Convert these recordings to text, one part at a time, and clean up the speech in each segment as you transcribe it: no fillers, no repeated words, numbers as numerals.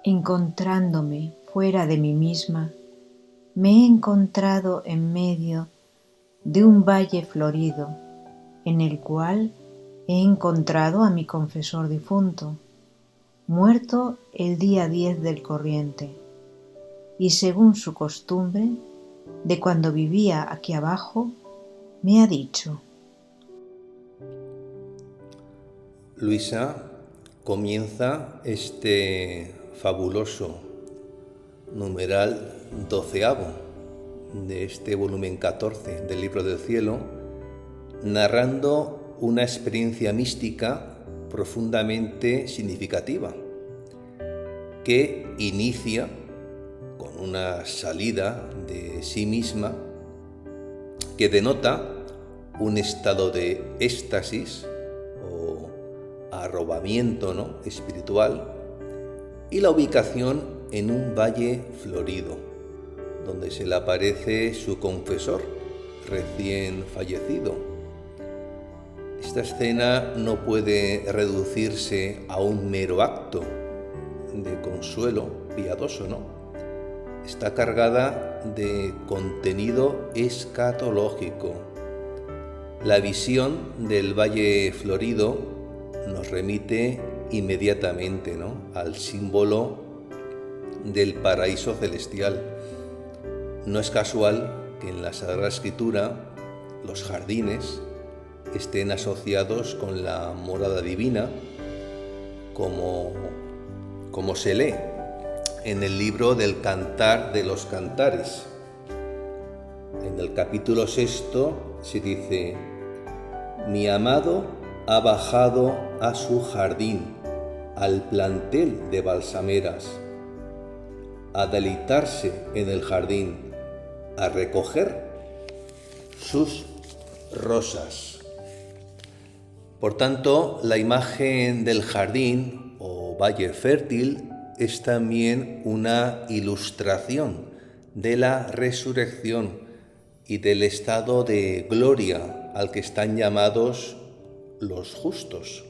encontrándome fuera de mí misma, me he encontrado en medio de un valle florido, en el cual he encontrado a mi confesor difunto, muerto el día 10 del corriente, y según su costumbre, de cuando vivía aquí abajo, me ha dicho: Luisa comienza este fabuloso numeral 12º de este volumen 14 del Libro del Cielo, narrando una experiencia mística profundamente significativa, que inicia con una salida de sí misma que denota un estado de éxtasis o arrobamiento, espiritual, y la ubicación en un valle florido, donde se le aparece su confesor recién fallecido. Esta escena no puede reducirse a un mero acto de consuelo piadoso, Está cargada de contenido escatológico. La visión del Valle Florido nos remite inmediatamente, al símbolo del paraíso celestial. No es casual que en la Sagrada Escritura los jardines estén asociados con la morada divina, como se lee en el libro del Cantar de los Cantares. En el capítulo 6 se dice: mi amado ha bajado a su jardín, al plantel de balsameras, a deleitarse en el jardín, a recoger sus rosas. Por tanto, la imagen del jardín o valle fértil es también una ilustración de la resurrección y del estado de gloria al que están llamados los justos.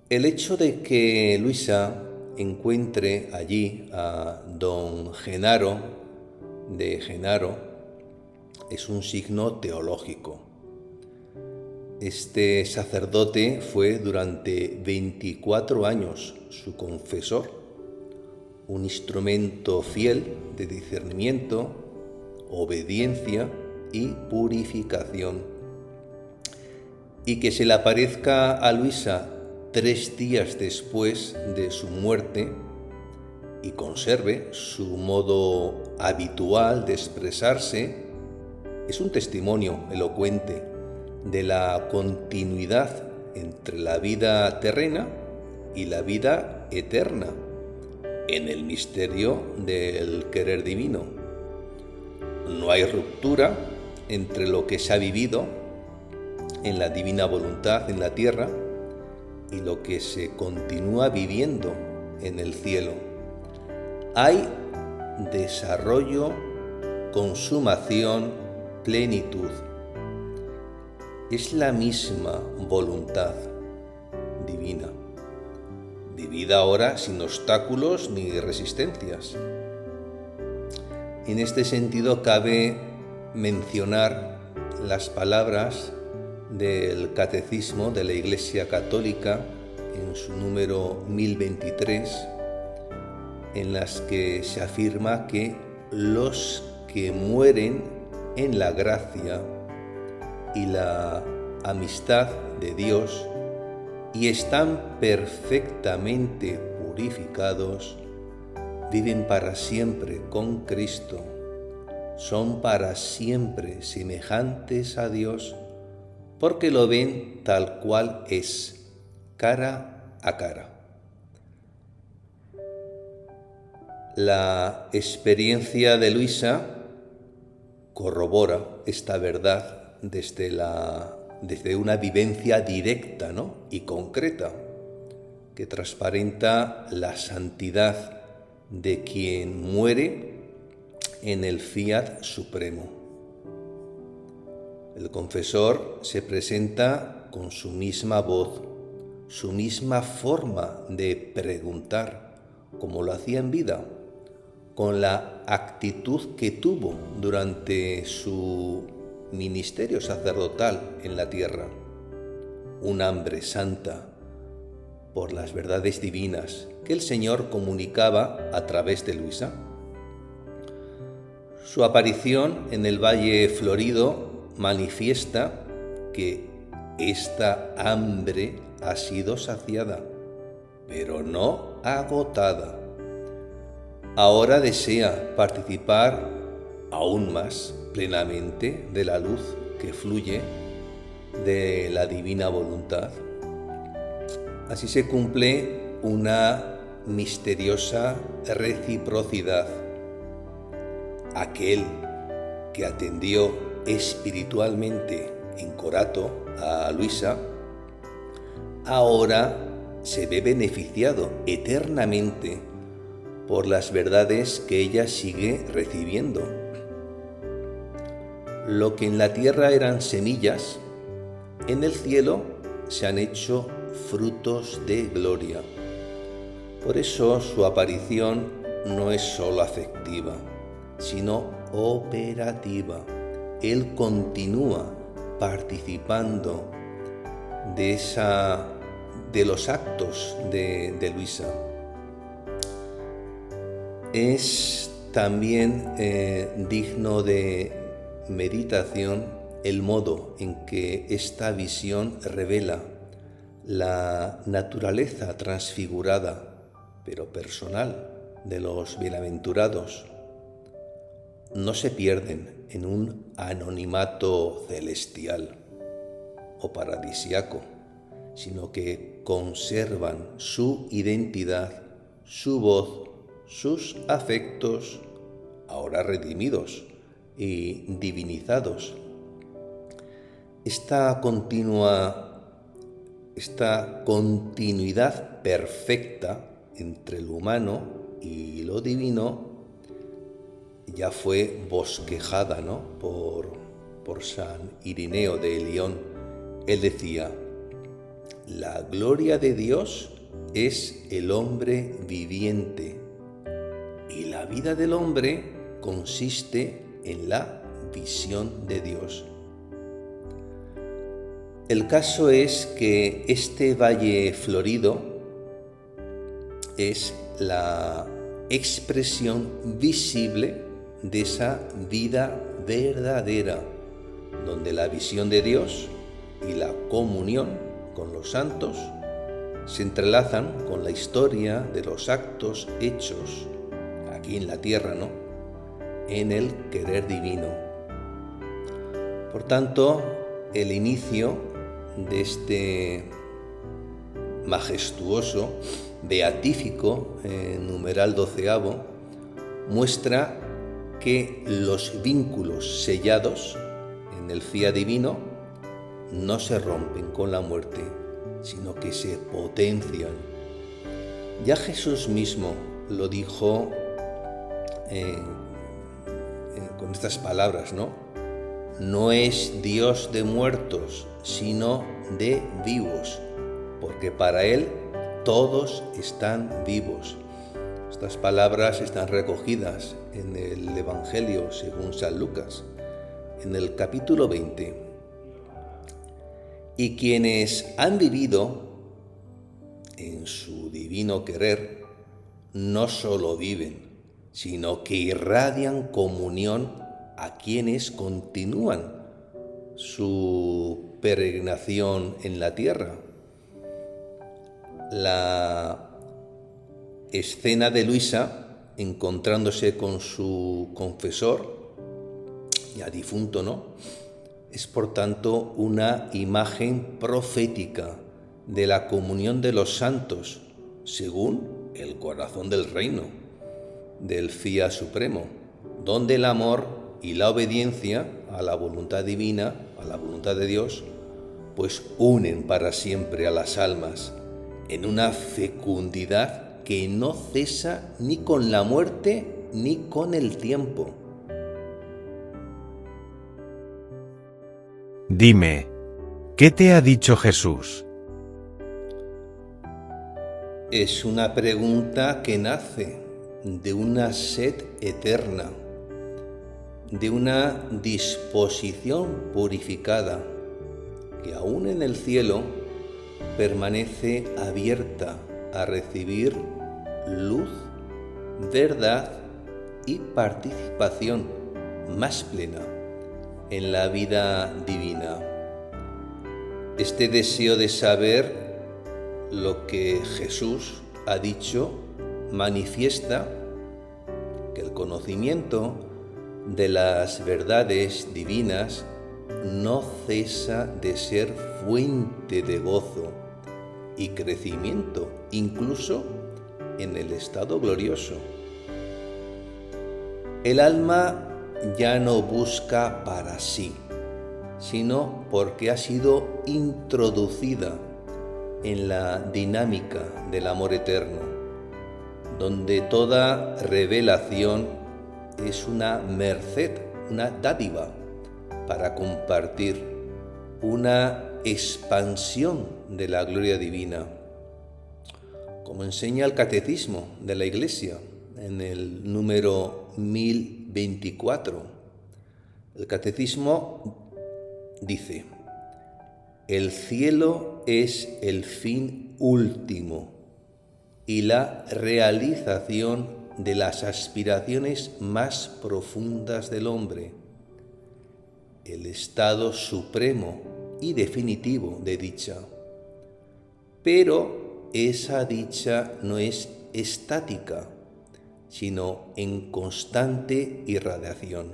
El hecho de que Luisa encuentre allí a don Genaro de Genaro es un signo teológico. Este sacerdote fue durante 24 años su confesor, un instrumento fiel de discernimiento, obediencia y purificación. Y que se le aparezca a Luisa 3 días después de su muerte y conserve su modo habitual de expresarse es un testimonio elocuente de la continuidad entre la vida terrena y la vida eterna en el misterio del querer divino. No hay ruptura entre lo que se ha vivido en la divina voluntad en la tierra y lo que se continúa viviendo en el cielo. Hay desarrollo, consumación, plenitud. Es la misma voluntad divina, vivida ahora sin obstáculos ni resistencias. En este sentido cabe mencionar las palabras del Catecismo de la Iglesia Católica en su número 1023, en las que se afirma que los que mueren en la gracia y la amistad de Dios y están perfectamente purificados, viven para siempre con Cristo, son para siempre semejantes a Dios, porque lo ven tal cual es, cara a cara. La experiencia de Luisa corrobora esta verdad desde una vivencia directa, y concreta, que transparenta la santidad de quien muere en el fiat supremo. El confesor se presenta con su misma voz, su misma forma de preguntar, como lo hacía en vida, con la actitud que tuvo durante su ministerio sacerdotal en la tierra, un hambre santa por las verdades divinas que el Señor comunicaba a través de Luisa. Su aparición en el Valle Florido manifiesta que esta hambre ha sido saciada, pero no agotada. Ahora desea participar aún más plenamente de la luz que fluye de la divina voluntad. Así se cumple una misteriosa reciprocidad. Aquel que atendió espiritualmente en corato a Luisa, ahora se ve beneficiado eternamente por las verdades que ella sigue recibiendo. Lo que en la tierra eran semillas, en el cielo se han hecho frutos de gloria. Por eso su aparición no es solo afectiva, sino operativa. Él continúa participando de los actos de Luisa. Es también digno de meditación el modo en que esta visión revela la naturaleza transfigurada, pero personal, de los bienaventurados. No se pierden en un anonimato celestial o paradisiaco, sino que conservan su identidad, su voz, sus afectos, ahora redimidos y divinizados. Esta continuidad perfecta entre lo humano y lo divino ya fue bosquejada, ¿no?, por San Irineo de León. Él decía: la gloria de Dios es el hombre viviente y la vida del hombre consiste en la visión de Dios. El caso es que este Valle Florido es la expresión visible de esa vida verdadera, donde la visión de Dios y la comunión con los santos se entrelazan con la historia de los actos hechos aquí en la tierra, ¿no?, en el querer divino. Por tanto, el inicio de este majestuoso, beatífico numeral 12avo muestra que los vínculos sellados en el fiat divino no se rompen con la muerte, sino que se potencian. Ya Jesús mismo lo dijo con estas palabras, ¿no? No es Dios de muertos, sino de vivos, porque para Él todos están vivos. Estas palabras están recogidas en el Evangelio según San Lucas, en el capítulo 20. Y quienes han vivido en su divino querer, no solo viven, sino que irradian comunión a quienes continúan su peregrinación en la tierra. La escena de Luisa encontrándose con su confesor, ya difunto, ¿no?, es por tanto una imagen profética de la comunión de los santos según el corazón del reino, del fiat supremo, donde el amor y la obediencia a la voluntad divina, a la voluntad de Dios, pues unen para siempre a las almas en una fecundidad que no cesa ni con la muerte ni con el tiempo. Dime, ¿qué te ha dicho Jesús? Es una pregunta que nace de una sed eterna, de una disposición purificada que aún en el cielo permanece abierta a recibir luz, verdad y participación más plena en la vida divina. Este deseo de saber lo que Jesús ha dicho manifiesta que el conocimiento de las verdades divinas no cesa de ser fuente de gozo y crecimiento, incluso en el estado glorioso. El alma ya no busca para sí, sino porque ha sido introducida en la dinámica del amor eterno, donde toda revelación es una merced, una dádiva para compartir, una expansión de la gloria divina, como enseña el Catecismo de la Iglesia en el número 1024. El Catecismo dice: el cielo es el fin último y la realización de las aspiraciones más profundas del hombre, el estado supremo y definitivo de dicha. Pero esa dicha no es estática, sino en constante irradiación.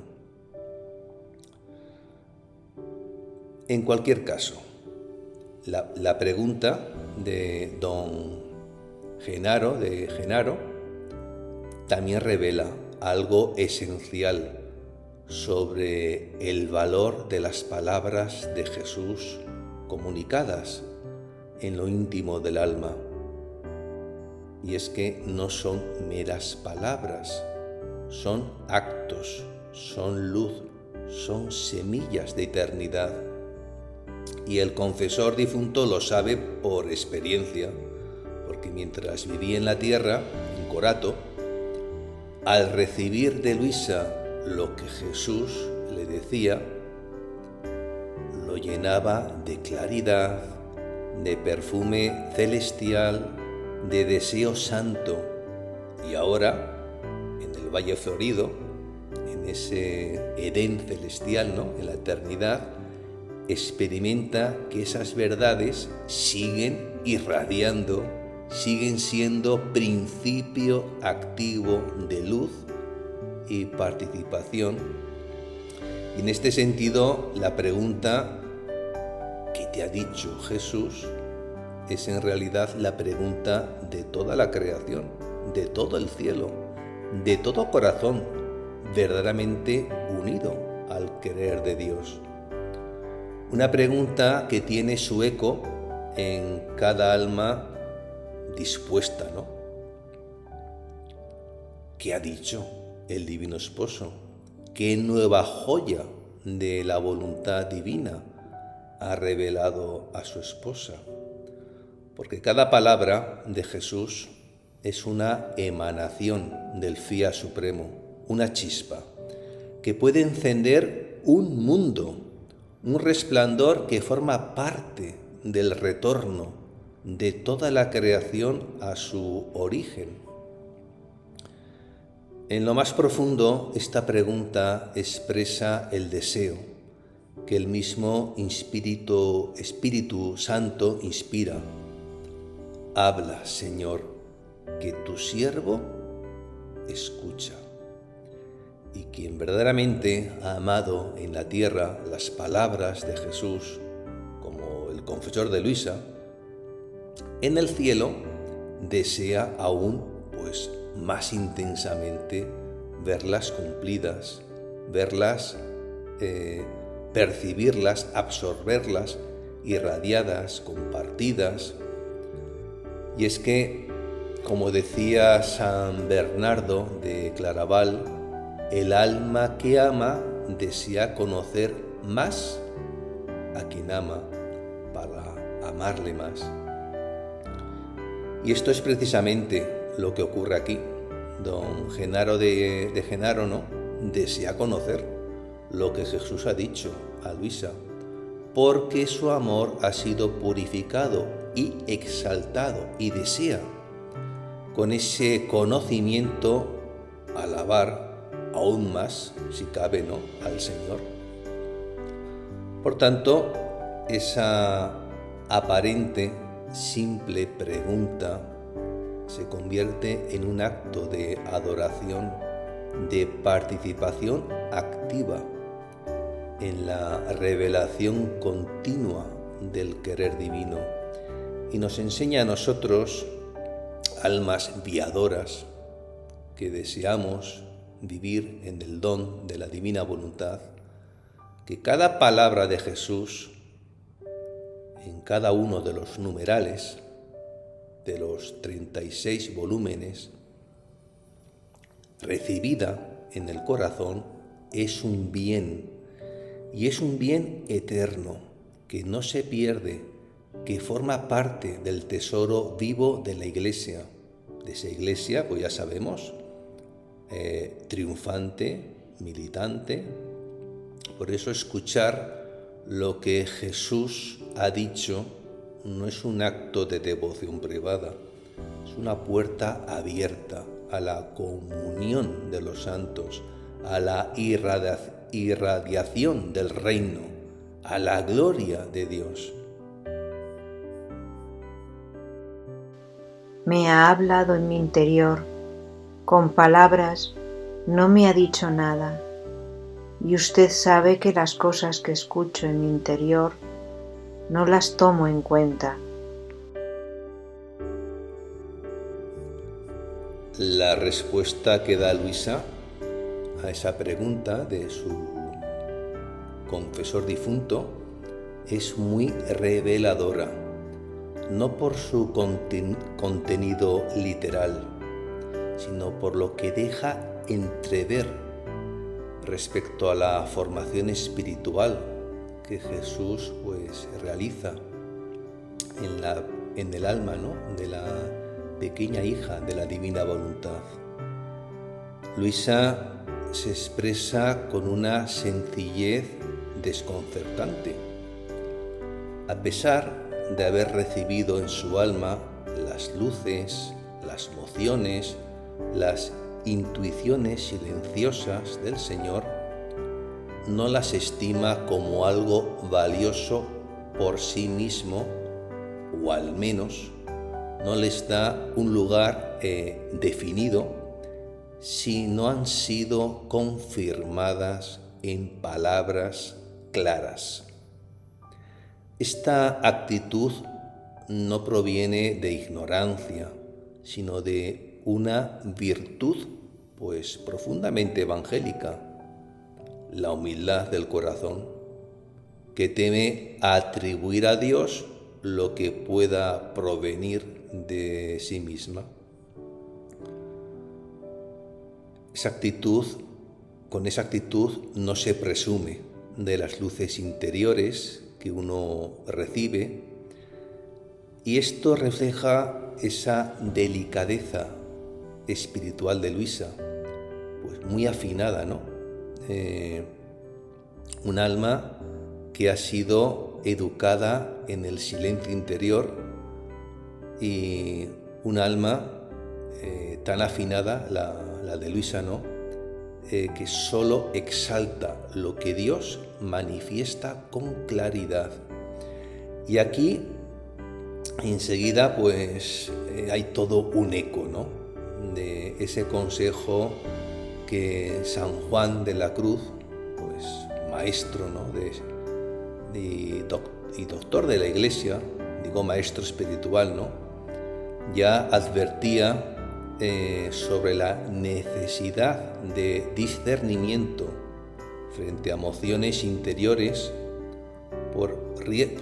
En cualquier caso, la pregunta de don Genaro, también revela algo esencial sobre el valor de las palabras de Jesús comunicadas en lo íntimo del alma. Y es que no son meras palabras, son actos, son luz, son semillas de eternidad. Y el confesor difunto lo sabe por experiencia, porque mientras vivía en la tierra, en Corato, al recibir de Luisa lo que Jesús le decía, lo llenaba de claridad, de perfume celestial, de deseo santo. Y ahora, en el Valle Florido, en ese Edén celestial, ¿no?, en la eternidad, experimenta que esas verdades siguen irradiando, siguen siendo principio activo de luz y participación. Y en este sentido, la pregunta ¿qué te ha dicho Jesús? Es en realidad la pregunta de toda la creación, de todo el cielo, de todo corazón verdaderamente unido al querer de Dios. Una pregunta que tiene su eco en cada alma dispuesta, ¿no? ¿Qué ha dicho el Divino Esposo? ¿Qué nueva joya de la voluntad divina ha revelado a su esposa? Porque cada palabra de Jesús es una emanación del Fiat Supremo, una chispa que puede encender un mundo, un resplandor que forma parte del retorno de toda la creación a su origen. En lo más profundo, esta pregunta expresa el deseo que el mismo Espíritu Santo inspira. Habla, Señor, que tu siervo escucha. Y quien verdaderamente ha amado en la tierra las palabras de Jesús, como el confesor de Luisa, en el cielo desea aún más intensamente verlas cumplidas, verlas, percibirlas, absorberlas, irradiadas, compartidas. Y es que, como decía San Bernardo de Claraval, el alma que ama desea conocer más a quien ama para amarle más. Y esto es precisamente lo que ocurre aquí. Don Genaro de Genaro, ¿no?, desea conocer lo que Jesús ha dicho a Luisa, porque su amor ha sido purificado y exaltado, y desea, con ese conocimiento, alabar aún más, si cabe, ¿no?, al Señor. Por tanto, esa aparente simple pregunta se convierte en un acto de adoración, de participación activa en la revelación continua del querer divino, y nos enseña a nosotros, almas viadoras, que deseamos vivir en el don de la divina voluntad, que cada palabra de Jesús, en cada uno de los numerales de los 36 volúmenes, recibida en el corazón, es un bien, y es un bien eterno, que no se pierde, que forma parte del tesoro vivo de la Iglesia, de esa Iglesia, pues ya sabemos, triunfante, militante. Por eso escuchar lo que Jesús ha dicho no es un acto de devoción privada, es una puerta abierta a la comunión de los santos, a la irradiación del reino, a la gloria de Dios. Me ha hablado en mi interior, con palabras no me ha dicho nada, y usted sabe que las cosas que escucho en mi interior no las tomo en cuenta. La respuesta que da Luisa a esa pregunta de su confesor difunto es muy reveladora, no por su contenido literal, sino por lo que deja entrever respecto a la formación espiritual que Jesús pues realiza en el alma, ¿no?, de la pequeña hija de la divina voluntad. Luisa se expresa con una sencillez desconcertante, a pesar de haber recibido en su alma las luces, las mociones, las intuiciones silenciosas del Señor. No las estima como algo valioso por sí mismo, o al menos no les da un lugar definido si no han sido confirmadas en palabras claras. Esta actitud no proviene de ignorancia, sino de una virtud pues profundamente evangélica, la humildad del corazón, que teme atribuir a Dios lo que pueda provenir de sí misma. Con esa actitud no se presume de las luces interiores que uno recibe, y esto refleja esa delicadeza espiritual de Luisa, pues muy afinada, ¿no? Un alma que ha sido educada en el silencio interior, y un alma tan afinada, la de Luisa, ¿no?, que solo exalta lo que Dios manifiesta con claridad. Y aquí enseguida pues hay todo un eco, ¿no?, de ese consejo que San Juan de la Cruz, pues maestro, ¿no?, y doctor de la Iglesia, digo maestro espiritual, ¿no?, ya advertía sobre la necesidad de discernimiento frente a emociones interiores, por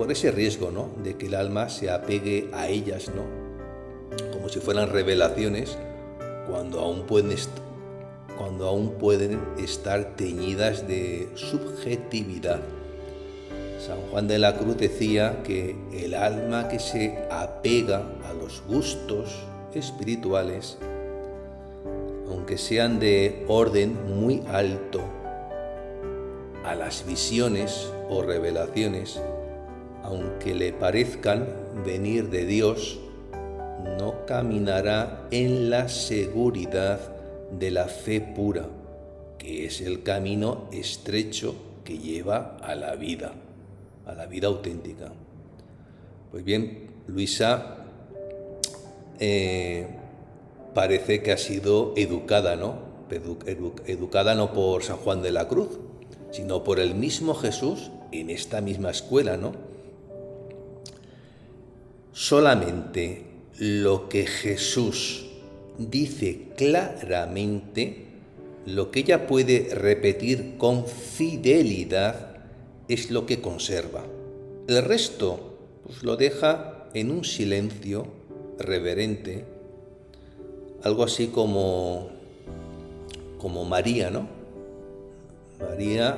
ese riesgo, ¿no?, de que el alma se apegue a ellas, ¿no?, como si fueran revelaciones, cuando aún pueden estar teñidas de subjetividad. San Juan de la Cruz decía que el alma que se apega a los gustos espirituales, aunque sean de orden muy alto, a las visiones o revelaciones, aunque le parezcan venir de Dios, no caminará en la seguridad de la fe pura, que es el camino estrecho que lleva a la vida auténtica. Pues bien, Luisa parece que ha sido educada, ¿no? Educada no por San Juan de la Cruz, sino por el mismo Jesús en esta misma escuela, ¿no? Solamente lo que Jesús dice claramente, lo que ella puede repetir con fidelidad, es lo que conserva. El resto pues, lo deja en un silencio reverente, algo así como María, ¿no? María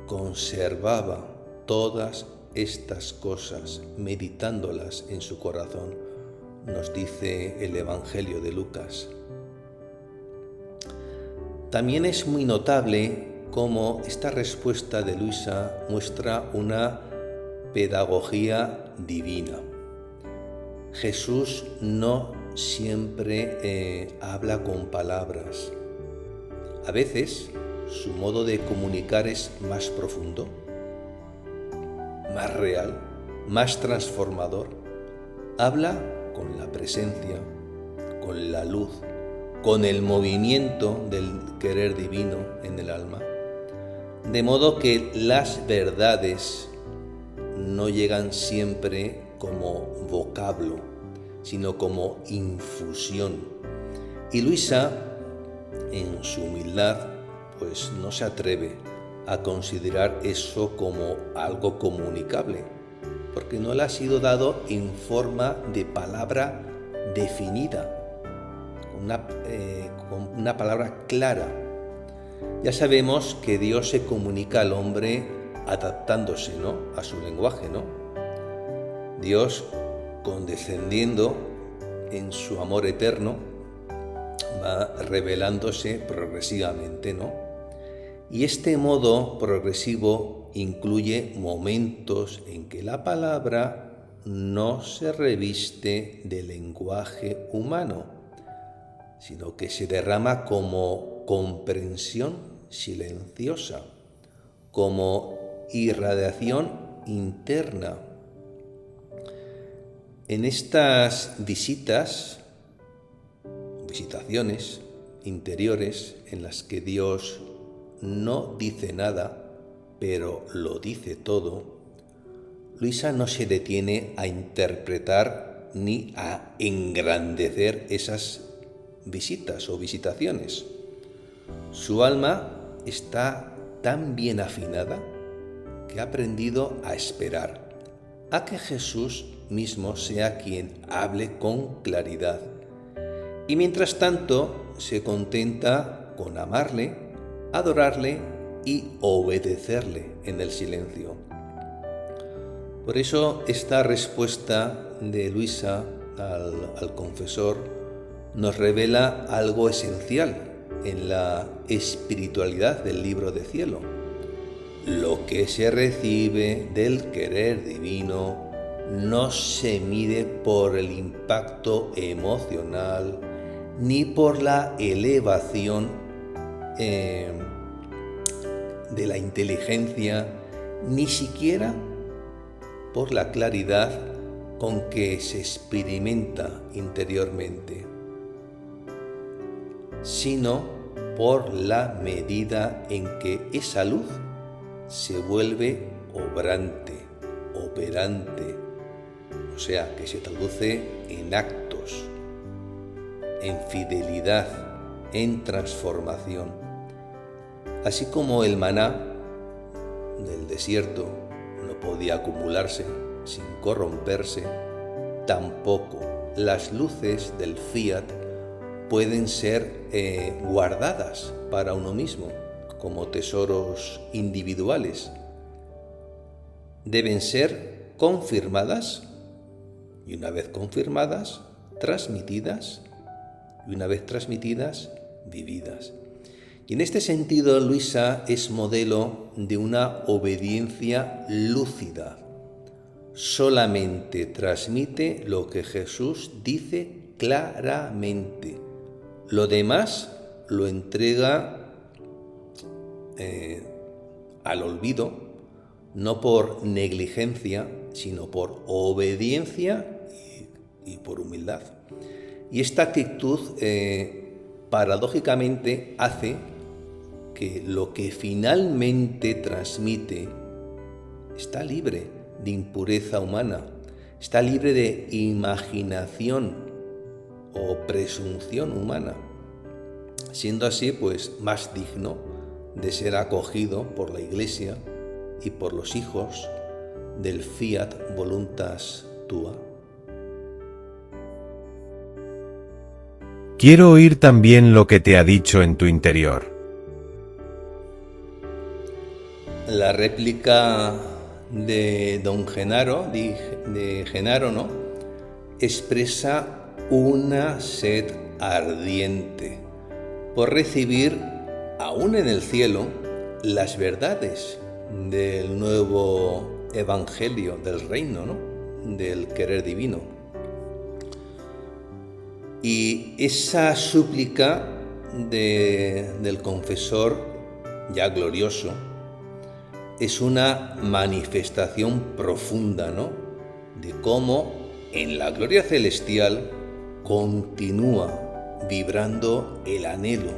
conservaba todas estas cosas, meditándolas en su corazón, nos dice el Evangelio de Lucas. También es muy notable cómo esta respuesta de Luisa muestra una pedagogía divina. Jesús no siempre habla con palabras. A veces su modo de comunicar es más profundo, más real, más transformador. Habla con la presencia, con la luz, con el movimiento del querer divino en el alma. De modo que las verdades no llegan siempre como vocablo, sino como infusión. Y Luisa, en su humildad, pues no se atreve a considerar eso como algo comunicable, porque no le ha sido dado en forma de palabra definida, con una palabra clara. Ya sabemos que Dios se comunica al hombre adaptándose, ¿no?, a su lenguaje, ¿no? Dios, condescendiendo en su amor eterno, va revelándose progresivamente, ¿no? Y este modo progresivo incluye momentos en que la palabra no se reviste de lenguaje humano, sino que se derrama como comprensión silenciosa, como irradiación interna. En estas visitaciones interiores en las que Dios no dice nada, pero lo dice todo, Luisa no se detiene a interpretar ni a engrandecer esas visitas o visitaciones. Su alma está tan bien afinada que ha aprendido a esperar, a que Jesús mismo sea quien hable con claridad. Y mientras tanto se contenta con amarle, adorarle y obedecerle en el silencio. Por eso esta respuesta de Luisa al confesor nos revela algo esencial en la espiritualidad del libro de cielo. Lo que se recibe del querer divino no se mide por el impacto emocional ni por la elevación de la inteligencia, ni siquiera por la claridad con que se experimenta interiormente, sino por la medida en que esa luz se vuelve operante, o sea, que se traduce en actos, en fidelidad, en transformación. Así como el maná del desierto no podía acumularse sin corromperse, tampoco las luces del fiat pueden ser guardadas para uno mismo como tesoros individuales, deben ser confirmadas y una vez confirmadas, transmitidas y una vez transmitidas, vividas. Y en este sentido, Luisa es modelo de una obediencia lúcida. Solamente transmite lo que Jesús dice claramente. Lo demás lo entrega al olvido, no por negligencia, sino por obediencia y por humildad. Y esta actitud paradójicamente hace que lo que finalmente transmite está libre de impureza humana, está libre de imaginación o presunción humana, siendo así pues más digno de ser acogido por la Iglesia y por los hijos del Fiat Voluntas Tua. Quiero oír también lo que te ha dicho en tu interior. La réplica de don Genaro, de Genaro, ¿no?, expresa una sed ardiente por recibir, aún en el cielo, las verdades del nuevo evangelio del reino, ¿no?, del querer divino. Y esa súplica del confesor ya glorioso es una manifestación profunda, ¿no?, de cómo en la gloria celestial continúa vibrando el anhelo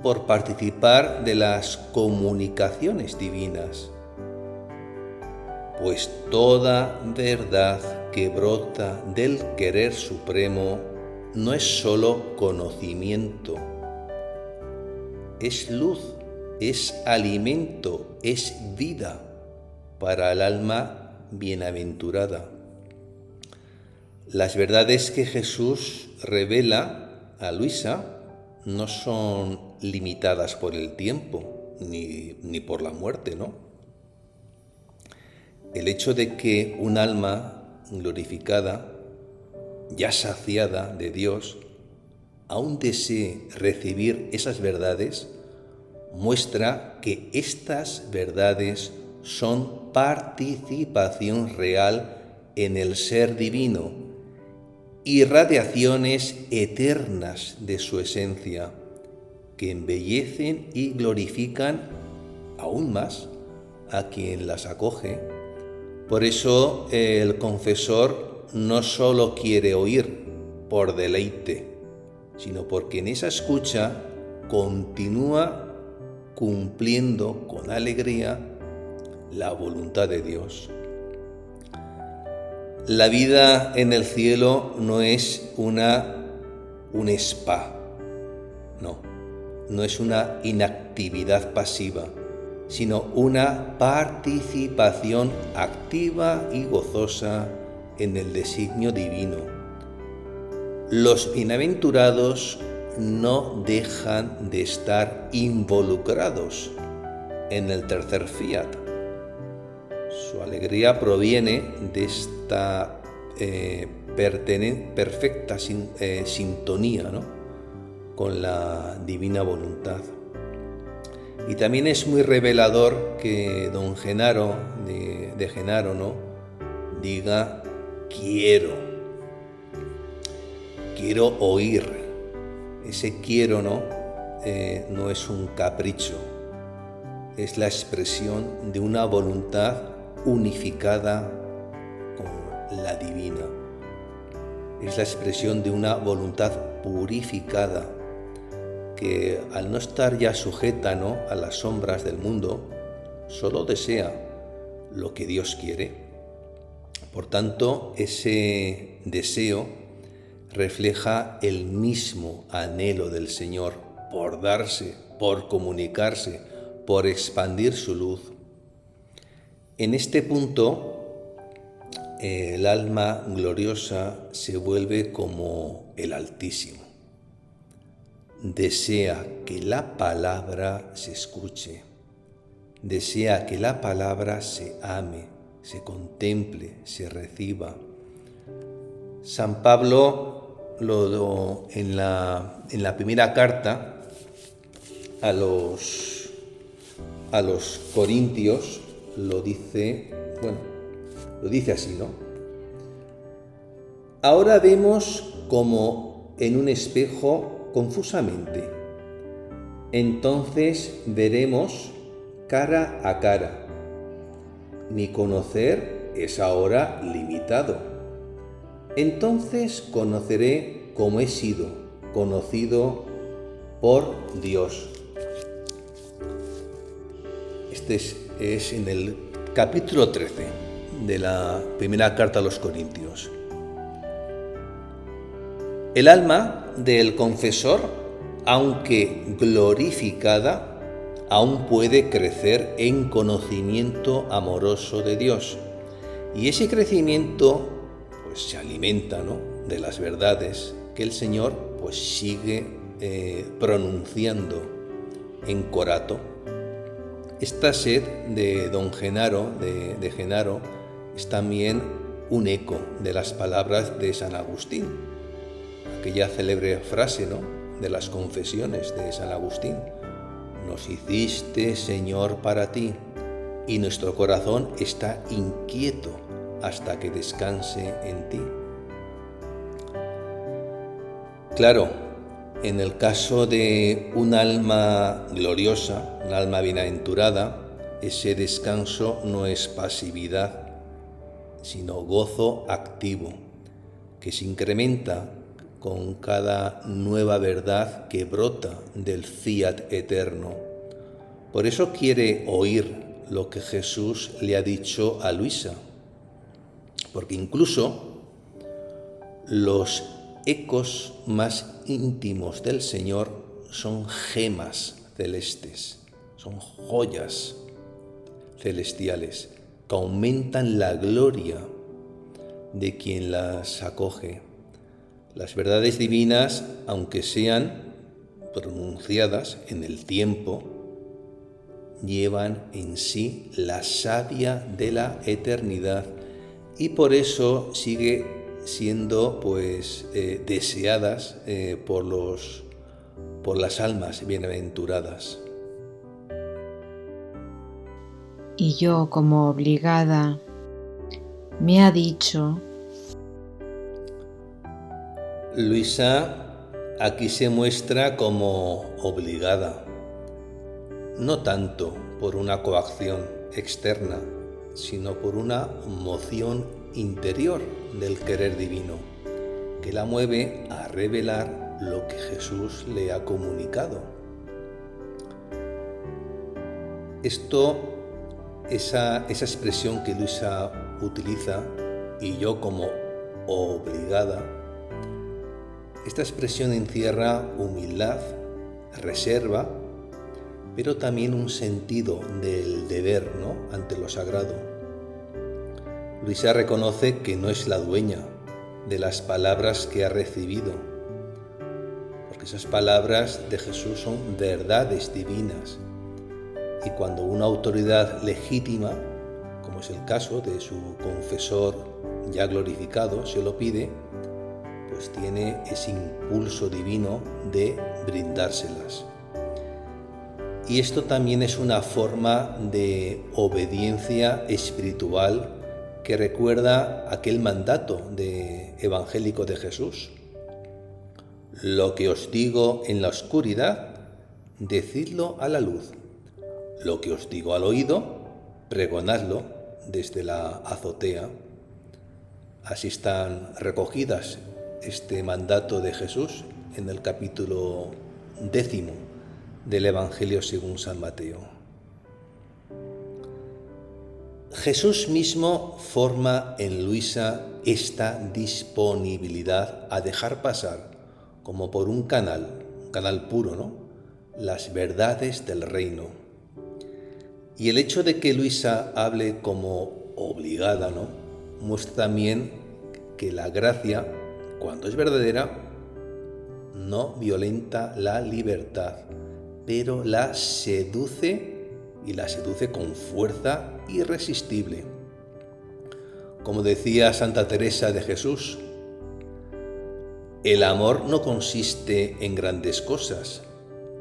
por participar de las comunicaciones divinas. Pues toda verdad que brota del querer supremo no es solo conocimiento, es luz, es alimento, es vida para el alma bienaventurada. Las verdades que Jesús revela a Luisa no son limitadas por el tiempo ni por la muerte, ¿no? El hecho de que un alma glorificada, ya saciada de Dios, aún desee recibir esas verdades, muestra que estas verdades son participación real en el ser divino y radiaciones eternas de su esencia, que embellecen y glorifican aún más a quien las acoge. Por eso el confesor no solo quiere oír por deleite, sino porque en esa escucha continúa cumpliendo con alegría la voluntad de Dios. La vida en el cielo no es un spa, no es una inactividad pasiva, sino una participación activa y gozosa en el designio divino. Los bienaventurados no dejan de estar involucrados en el tercer fiat. Su alegría proviene de esta perfecta sintonía, ¿no?, con la divina voluntad. Y también es muy revelador que don Genaro, de Genaro, ¿no?, diga quiero oír. Ese quiero, no es un capricho, es la expresión de una voluntad unificada con la divina. Es la expresión de una voluntad purificada que, al no estar ya sujeta, ¿no?, a las sombras del mundo, solo desea lo que Dios quiere. Por tanto, ese deseo refleja el mismo anhelo del Señor por darse, por comunicarse, por expandir su luz. En este punto, el alma gloriosa se vuelve como el Altísimo. Desea que la palabra se escuche, desea que la palabra se ame, se contemple, se reciba. San Pablo en la primera carta a los Corintios lo dice así, ¿no? Ahora vemos como en un espejo confusamente. Entonces veremos cara a cara. Mi conocer es ahora limitado. Entonces conoceré como he sido conocido por Dios. Este es en el capítulo 13 de la primera carta a los Corintios. El alma del confesor, aunque glorificada, aún puede crecer en conocimiento amoroso de Dios. Y ese crecimiento se alimenta, ¿no?, de las verdades que el Señor sigue pronunciando en Corato. Esta sed de don Genaro, de Genaro, es también un eco de las palabras de San Agustín, aquella célebre frase, ¿no?, de las confesiones de San Agustín: nos hiciste, Señor, para ti, y nuestro corazón está inquieto hasta que descanse en ti. Claro, en el caso de un alma gloriosa, un alma bienaventurada, ese descanso no es pasividad, sino gozo activo, que se incrementa con cada nueva verdad que brota del fiat eterno. Por eso quiere oír lo que Jesús le ha dicho a Luisa, porque incluso los ecos más íntimos del Señor son gemas celestes, son joyas celestiales que aumentan la gloria de quien las acoge. Las verdades divinas, aunque sean pronunciadas en el tiempo, llevan en sí la savia de la eternidad y por eso sigue siendo deseadas por las almas bienaventuradas. Y yo, como obligada, me ha dicho: Luisa aquí se muestra como obligada, no tanto por una coacción externa, sino por una moción interior del querer divino, que la mueve a revelar lo que Jesús le ha comunicado. Esa expresión que Luisa utiliza, y yo como obligada, esta expresión encierra humildad, reserva, pero también un sentido del deber, ¿no?, ante lo sagrado. Luisa reconoce que no es la dueña de las palabras que ha recibido, porque esas palabras de Jesús son verdades divinas, y cuando una autoridad legítima, como es el caso de su confesor ya glorificado, se lo pide, pues tiene ese impulso divino de brindárselas. Y esto también es una forma de obediencia espiritual que recuerda aquel mandato evangélico de Jesús: lo que os digo en la oscuridad, decidlo a la luz; lo que os digo al oído, pregonadlo desde la azotea. Así están recogidas este mandato de Jesús en el capítulo 10 del Evangelio según San Mateo. Jesús mismo forma en Luisa esta disponibilidad a dejar pasar, como por un canal puro, ¿no?, las verdades del reino. Y el hecho de que Luisa hable como obligada, ¿no?, muestra también que la gracia, cuando es verdadera, no violenta la libertad, pero la seduce, y la seduce con fuerza irresistible. Como decía Santa Teresa de Jesús, el amor no consiste en grandes cosas,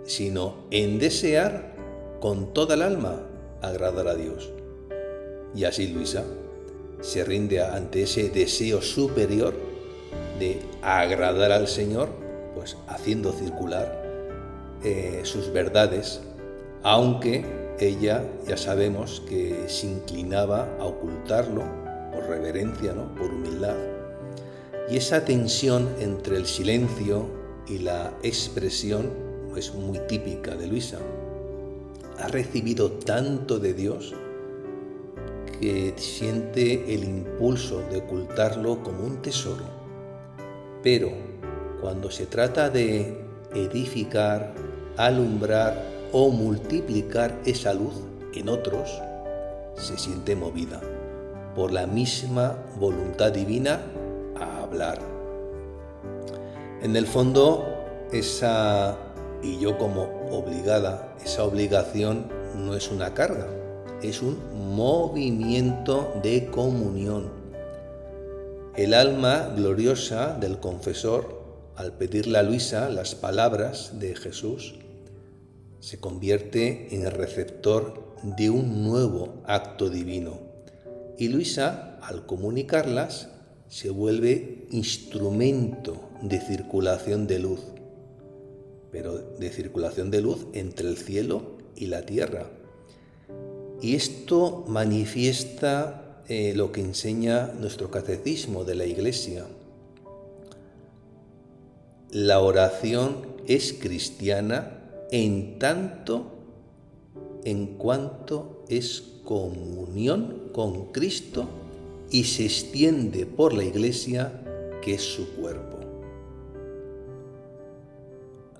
sino en desear con toda el alma agradar a Dios. Y así Luisa se rinde ante ese deseo superior de agradar al Señor, pues haciendo circular sus verdades, aunque ella ya sabemos que se inclinaba a ocultarlo por reverencia, ¿no? Por humildad. Y esa tensión entre el silencio y la expresión es muy típica de Luisa. Ha recibido tanto de Dios que siente el impulso de ocultarlo como un tesoro. Pero cuando se trata de edificar, alumbrar o multiplicar esa luz en otros, se siente movida por la misma voluntad divina a hablar. En el fondo, esa obligación no es una carga, es un movimiento de comunión. El alma gloriosa del confesor, al pedirle a Luisa las palabras de Jesús, se convierte en el receptor de un nuevo acto divino. Y Luisa, al comunicarlas, se vuelve instrumento de circulación de luz, pero de circulación de luz entre el cielo y la tierra. Y esto manifiesta lo que enseña nuestro catecismo de la Iglesia. La oración es cristiana en tanto en cuanto es comunión con Cristo y se extiende por la Iglesia, que es su cuerpo.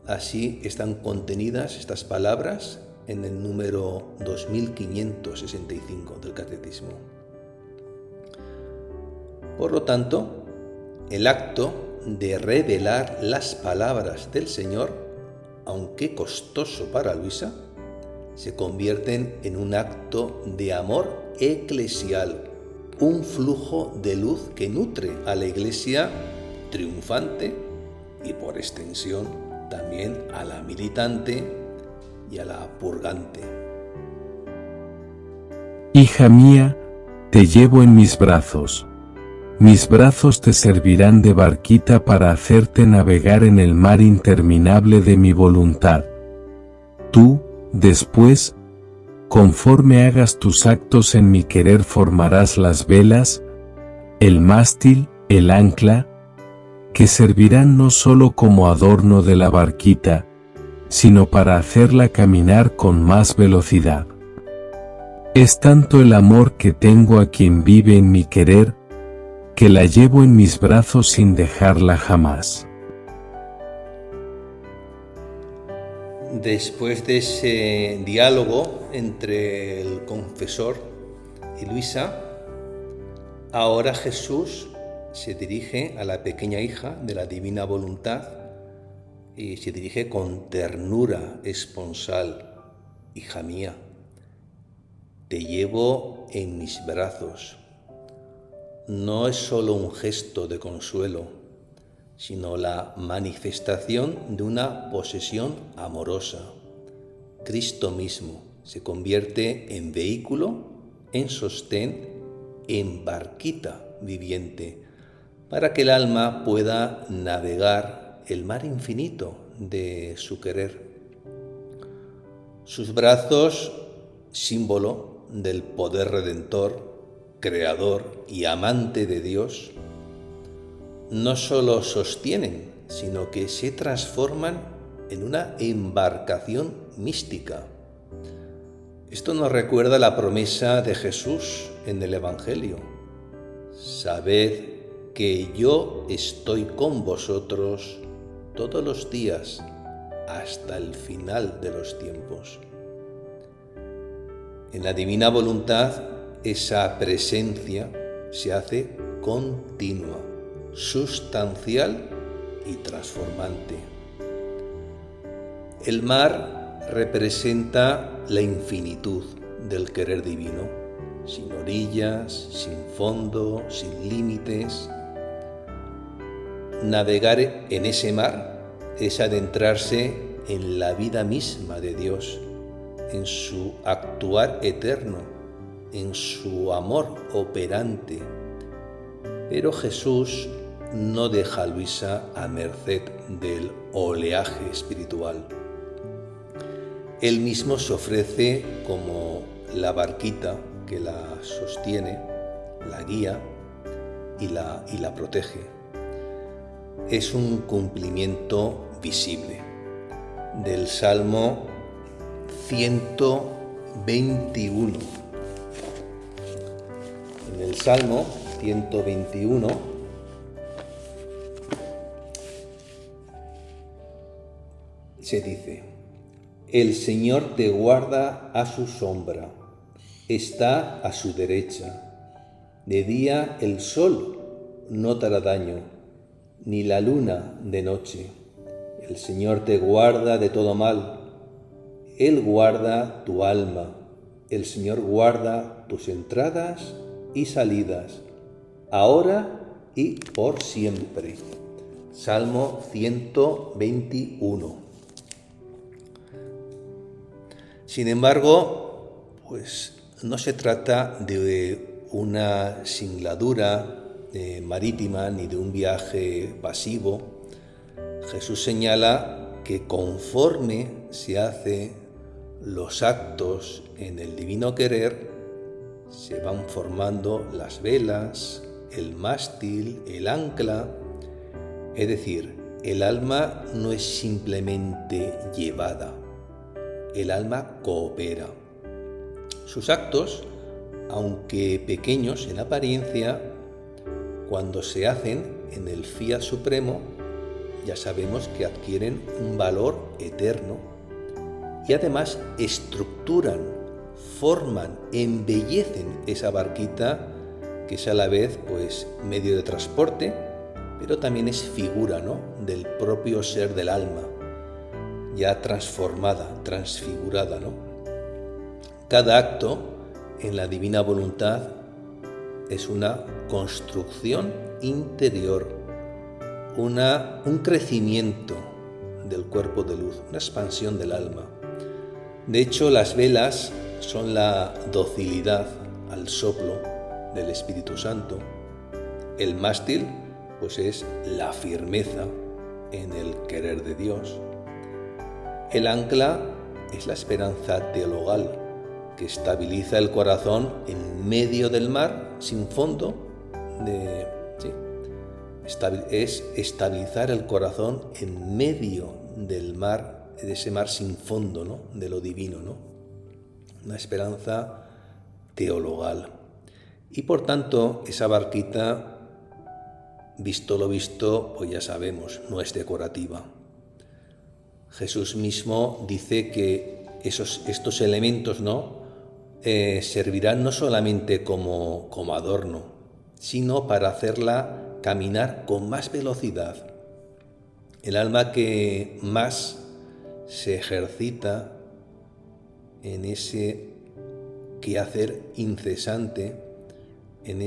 Así están contenidas estas palabras en el número 2565 del Catecismo. Por lo tanto, el acto de revelar las palabras del Señor, aunque costoso para Luisa, se convierten en un acto de amor eclesial, un flujo de luz que nutre a la Iglesia triunfante y, por extensión, también a la militante y a la purgante. Hija mía, te llevo en mis brazos. Mis brazos te servirán de barquita para hacerte navegar en el mar interminable de mi voluntad. Tú, después, conforme hagas tus actos en mi querer, formarás las velas, el mástil, el ancla, que servirán no solo como adorno de la barquita, sino para hacerla caminar con más velocidad. Es tanto el amor que tengo a quien vive en mi querer, que la llevo en mis brazos sin dejarla jamás. Después de ese diálogo entre el confesor y Luisa, ahora Jesús se dirige a la pequeña hija de la divina voluntad y se dirige con ternura esponsal. Hija mía, te llevo en mis brazos. No es solo un gesto de consuelo, sino la manifestación de una posesión amorosa. Cristo mismo se convierte en vehículo, en sostén, en barquita viviente, para que el alma pueda navegar el mar infinito de su querer. Sus brazos, símbolo del poder redentor, creador y amante de Dios, no solo sostienen, sino que se transforman en una embarcación mística. Esto nos recuerda la promesa de Jesús en el Evangelio. Sabed que yo estoy con vosotros todos los días hasta el final de los tiempos. En la divina voluntad, esa presencia se hace continua, sustancial y transformante. El mar representa la infinitud del querer divino, sin orillas, sin fondo, sin límites. Navegar en ese mar es adentrarse en la vida misma de Dios, en su actuar eterno, en su amor operante. Pero Jesús no deja a Luisa a merced del oleaje espiritual. Él mismo se ofrece como la barquita que la sostiene, la guía y la protege. Es un cumplimiento visible del Salmo 121. En el Salmo 121 se dice: El Señor te guarda a su sombra, está a su derecha. De día el sol no te hará daño, ni la luna de noche. El Señor te guarda de todo mal. Él guarda tu alma. El Señor guarda tus entradas y salidas, ahora y por siempre. Salmo 121. Sin embargo, pues no se trata de una singladura marítima ni de un viaje pasivo. Jesús señala que conforme se hace los actos en el divino querer, se van formando las velas, el mástil, el ancla. Es decir, el alma no es simplemente llevada, el alma coopera. Sus actos, aunque pequeños en apariencia, cuando se hacen en el fiat supremo, ya sabemos que adquieren un valor eterno y además estructuran, forman, embellecen esa barquita que es a la vez pues medio de transporte, pero también es figura, ¿no?, del propio ser del alma, ya transformada, transfigurada, ¿no? Cada acto en la divina voluntad es una construcción interior, un crecimiento del cuerpo de luz, una expansión del alma. De hecho, las velas son la docilidad al soplo del Espíritu Santo. El mástil, pues es la firmeza en el querer de Dios. El ancla es la esperanza teologal que estabiliza el corazón en medio del mar sin fondo. Es estabilizar el corazón en medio del mar, de ese mar sin fondo, ¿no?, de lo divino, ¿no? Una esperanza teologal. Y por tanto, esa barquita, visto lo visto, pues ya sabemos, no es decorativa. Jesús mismo dice que estos elementos, ¿no?, servirán no solamente como adorno, sino para hacerla caminar con más velocidad. El alma que más se ejercita en ese quehacer incesante, en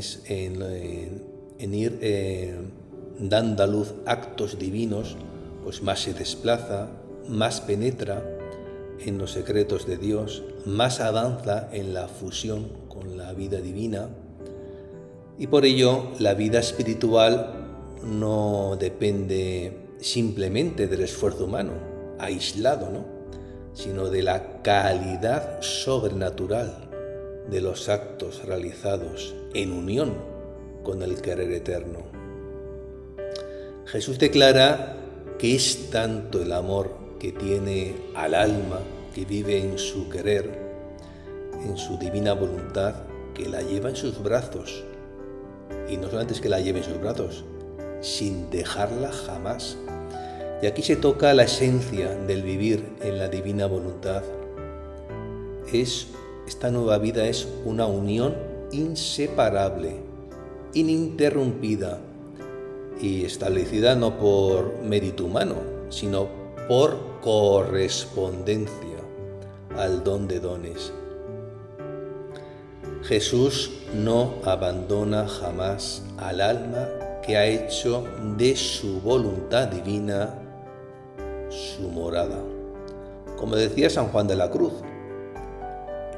ir dando a luz actos divinos, pues más se desplaza, más penetra en los secretos de Dios, más avanza en la fusión con la vida divina. Y por ello la vida espiritual no depende simplemente del esfuerzo humano, aislado, ¿no?, sino de la calidad sobrenatural de los actos realizados en unión con el querer eterno. Jesús declara que es tanto el amor que tiene al alma que vive en su querer, en su divina voluntad, que la lleva en sus brazos. Y no solamente es que la lleve en sus brazos, sin dejarla jamás. Y aquí se toca la esencia del vivir en la divina voluntad. Esta nueva vida es una unión inseparable, ininterrumpida y establecida no por mérito humano, sino por correspondencia al don de dones. Jesús no abandona jamás al alma que ha hecho de su voluntad divina su morada. Como decía San Juan de la Cruz,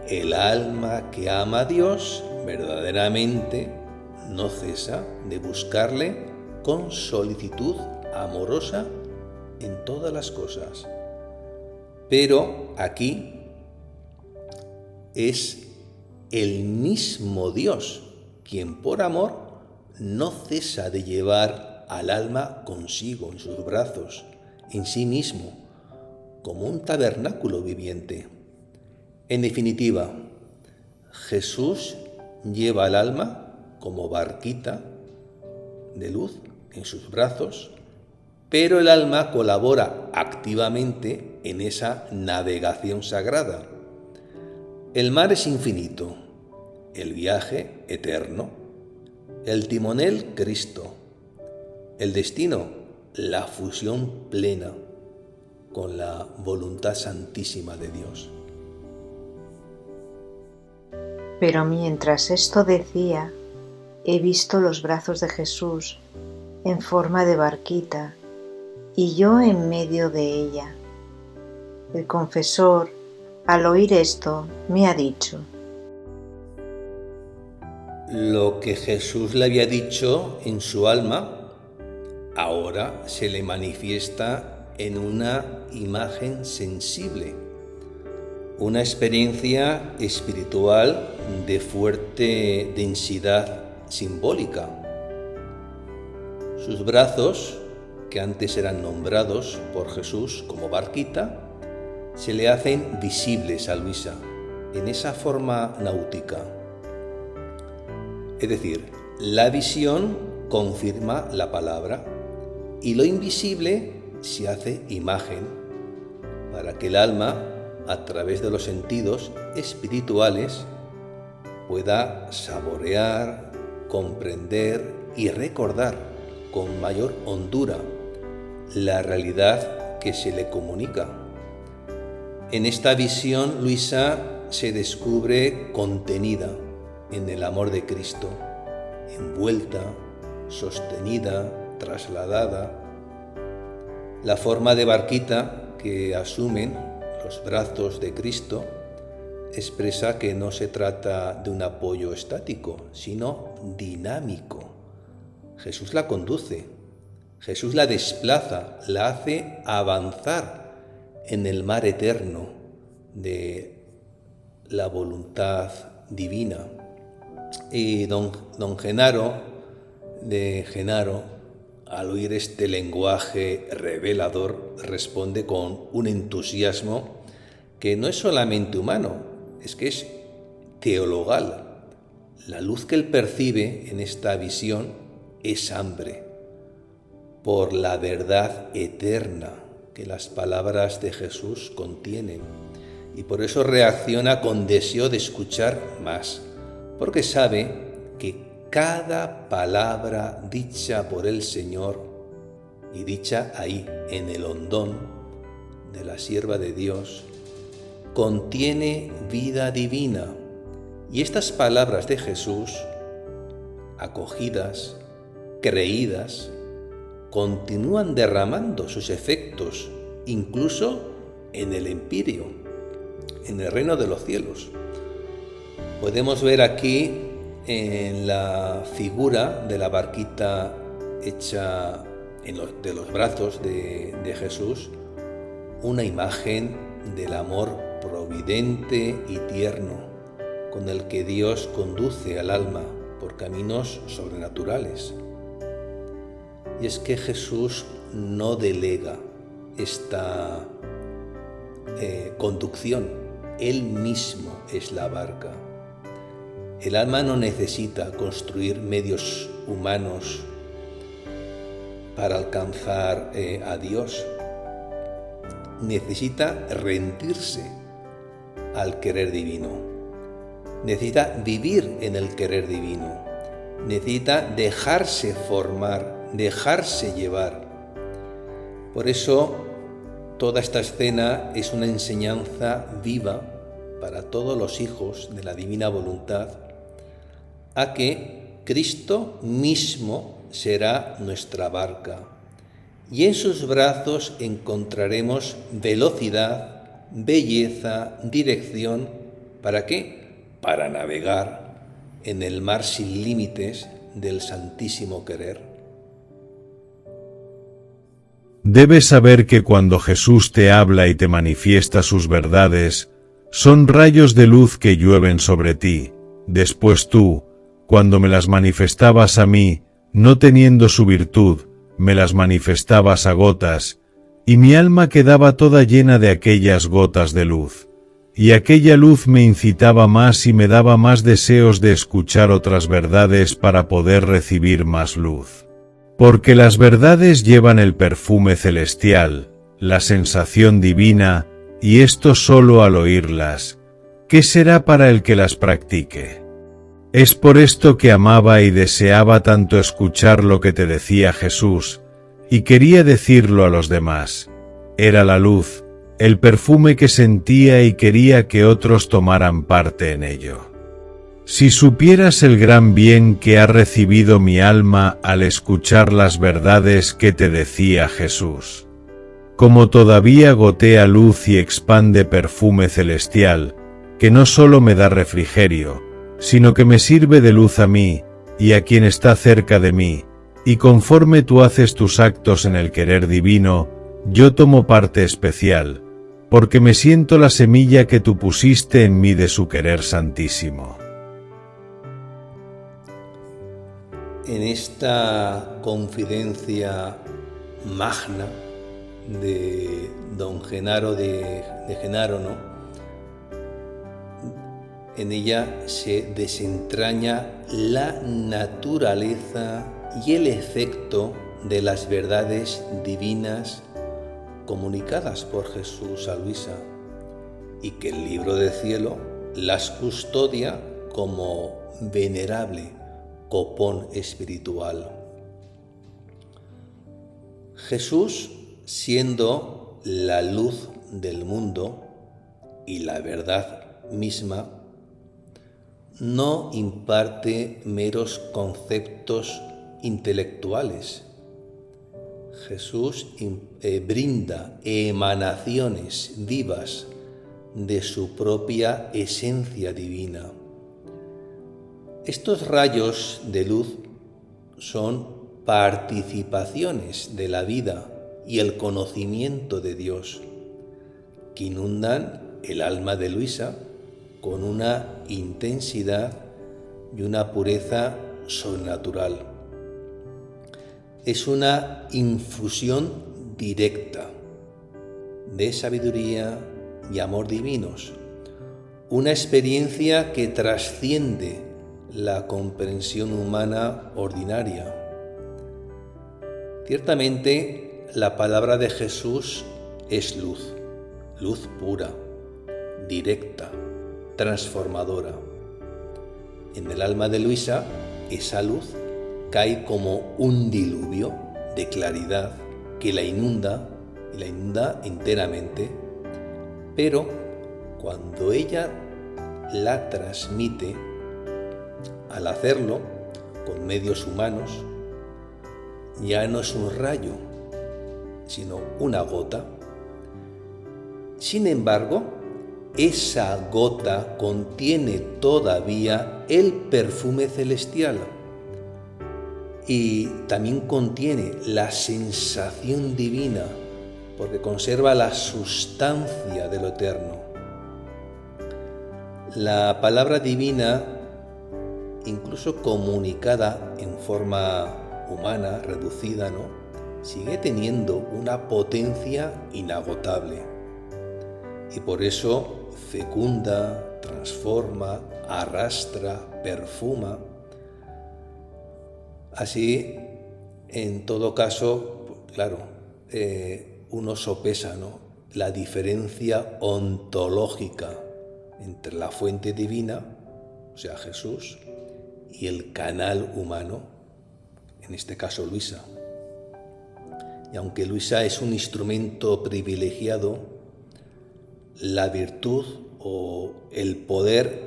el alma que ama a Dios verdaderamente no cesa de buscarle con solicitud amorosa en todas las cosas. Pero aquí es el mismo Dios quien por amor no cesa de llevar al alma consigo en sus brazos, en sí mismo, como un tabernáculo viviente. En definitiva, Jesús lleva al alma como barquita de luz en sus brazos, pero el alma colabora activamente en esa navegación sagrada. El mar es infinito, el viaje eterno, el timonel Cristo, el destino la fusión plena con la voluntad santísima de Dios. Pero mientras esto decía, he visto los brazos de Jesús en forma de barquita y yo en medio de ella. El confesor, al oír esto, me ha dicho: lo que Jesús le había dicho en su alma, ahora se le manifiesta en una imagen sensible, una experiencia espiritual de fuerte densidad simbólica. Sus brazos, que antes eran nombrados por Jesús como barquita, se le hacen visibles a Luisa en esa forma náutica. Es decir, la visión confirma la palabra y lo invisible se hace imagen para que el alma, a través de los sentidos espirituales, pueda saborear, comprender y recordar con mayor hondura la realidad que se le comunica. En esta visión, Luisa se descubre contenida en el amor de Cristo, envuelta, sostenida, trasladada. La forma de barquita que asumen los brazos de Cristo expresa que no se trata de un apoyo estático, sino dinámico. Jesús la conduce, Jesús la desplaza, la hace avanzar en el mar eterno de la voluntad divina. Y don Genaro, al oír este lenguaje revelador, responde con un entusiasmo que no es solamente humano, es que es teologal. La luz que él percibe en esta visión es hambre por la verdad eterna que las palabras de Jesús contienen, y por eso reacciona con deseo de escuchar más, porque sabe que cada palabra dicha por el Señor y dicha ahí en el hondón de la sierva de Dios contiene vida divina, y estas palabras de Jesús, acogidas, creídas, continúan derramando sus efectos incluso en el empirio, en el reino de los cielos. Podemos ver aquí en la figura de la barquita hecha de los brazos de Jesús una imagen del amor providente y tierno con el que Dios conduce al alma por caminos sobrenaturales. Y es que Jesús no delega esta conducción, Él mismo es la barca. El alma no necesita construir medios humanos para alcanzar a Dios. Necesita rendirse al querer divino. Necesita vivir en el querer divino. Necesita dejarse formar, dejarse llevar. Por eso, toda esta escena es una enseñanza viva para todos los hijos de la divina voluntad a que Cristo mismo será nuestra barca y en sus brazos encontraremos velocidad, belleza, dirección. ¿Para qué? Para navegar en el mar sin límites del Santísimo Querer. Debes saber que cuando Jesús te habla y te manifiesta sus verdades, son rayos de luz que llueven sobre ti. Después tú, cuando me las manifestabas a mí, no teniendo su virtud, me las manifestabas a gotas, y mi alma quedaba toda llena de aquellas gotas de luz. Y aquella luz me incitaba más y me daba más deseos de escuchar otras verdades para poder recibir más luz. Porque las verdades llevan el perfume celestial, la sensación divina, y esto solo al oírlas. ¿Qué será para el que las practique? Es por esto que amaba y deseaba tanto escuchar lo que te decía Jesús, y quería decirlo a los demás. Era la luz, el perfume que sentía y quería que otros tomaran parte en ello. Si supieras el gran bien que ha recibido mi alma al escuchar las verdades que te decía Jesús. Como todavía gotea luz y expande perfume celestial, que no solo me da refrigerio, sino que me sirve de luz a mí, y a quien está cerca de mí, y conforme tú haces tus actos en el querer divino, yo tomo parte especial, porque me siento la semilla que tú pusiste en mí de su querer santísimo. En esta confidencia magna de don Genaro de Genaro, ¿no? En ella se desentraña la naturaleza y el efecto de las verdades divinas comunicadas por Jesús a Luisa, y que el libro del cielo las custodia como venerable copón espiritual. Jesús, siendo la luz del mundo y la verdad misma, no imparte meros conceptos intelectuales. Jesús brinda emanaciones vivas de su propia esencia divina. Estos rayos de luz son participaciones de la vida y el conocimiento de Dios, que inundan el alma de Luisa con una intensidad y una pureza sobrenatural. Es una infusión directa de sabiduría y amor divinos, una experiencia que trasciende la comprensión humana ordinaria. Ciertamente, la palabra de Jesús es luz, luz pura, directa, transformadora. En el alma de Luisa, esa luz cae como un diluvio de claridad que la inunda enteramente, pero cuando ella la transmite, al hacerlo con medios humanos, ya no es un rayo, sino una gota. Sin embargo, esa gota contiene todavía el perfume celestial y también contiene la sensación divina, porque conserva la sustancia de lo eterno. La palabra divina, incluso comunicada en forma humana, reducida, ¿no?, sigue teniendo una potencia inagotable. Y por eso fecunda, transforma, arrastra, perfuma. Así, en todo caso, claro, uno sopesa, ¿no?, la diferencia ontológica entre la fuente divina, o sea, Jesús, y el canal humano, en este caso Luisa. Y aunque Luisa es un instrumento privilegiado, la virtud o el poder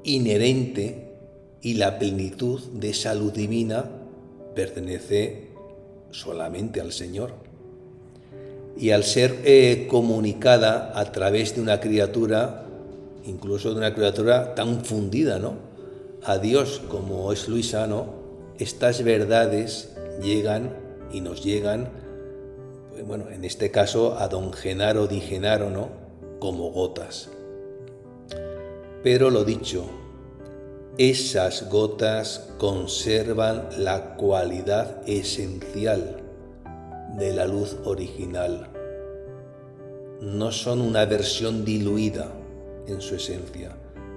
inherente y la plenitud de esa luz divina pertenece solamente al Señor. Y al ser comunicada a través de una criatura, incluso de una criatura tan fundida, ¿no?, a Dios como es Luisa, ¿no?, estas verdades llegan y nos llegan, pues bueno, en este caso a don Genaro di Genaro, ¿no?, como gotas. Pero lo dicho, esas gotas conservan la cualidad esencial de la luz original. No son una versión diluida en su esencia,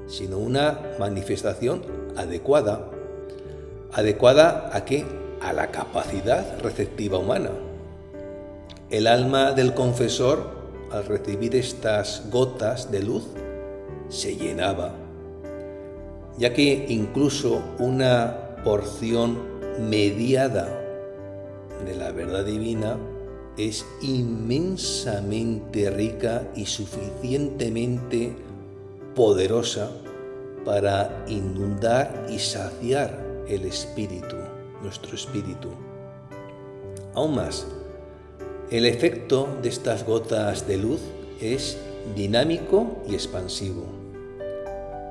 sino una manifestación adecuada. ¿Adecuada a qué? A la capacidad receptiva humana. El alma del confesor, al recibir estas gotas de luz, se llenaba, ya que incluso una porción mediada de la verdad divina es inmensamente rica y suficientemente poderosa para inundar y saciar el espíritu, nuestro espíritu. Aún más, el efecto de estas gotas de luz es dinámico y expansivo,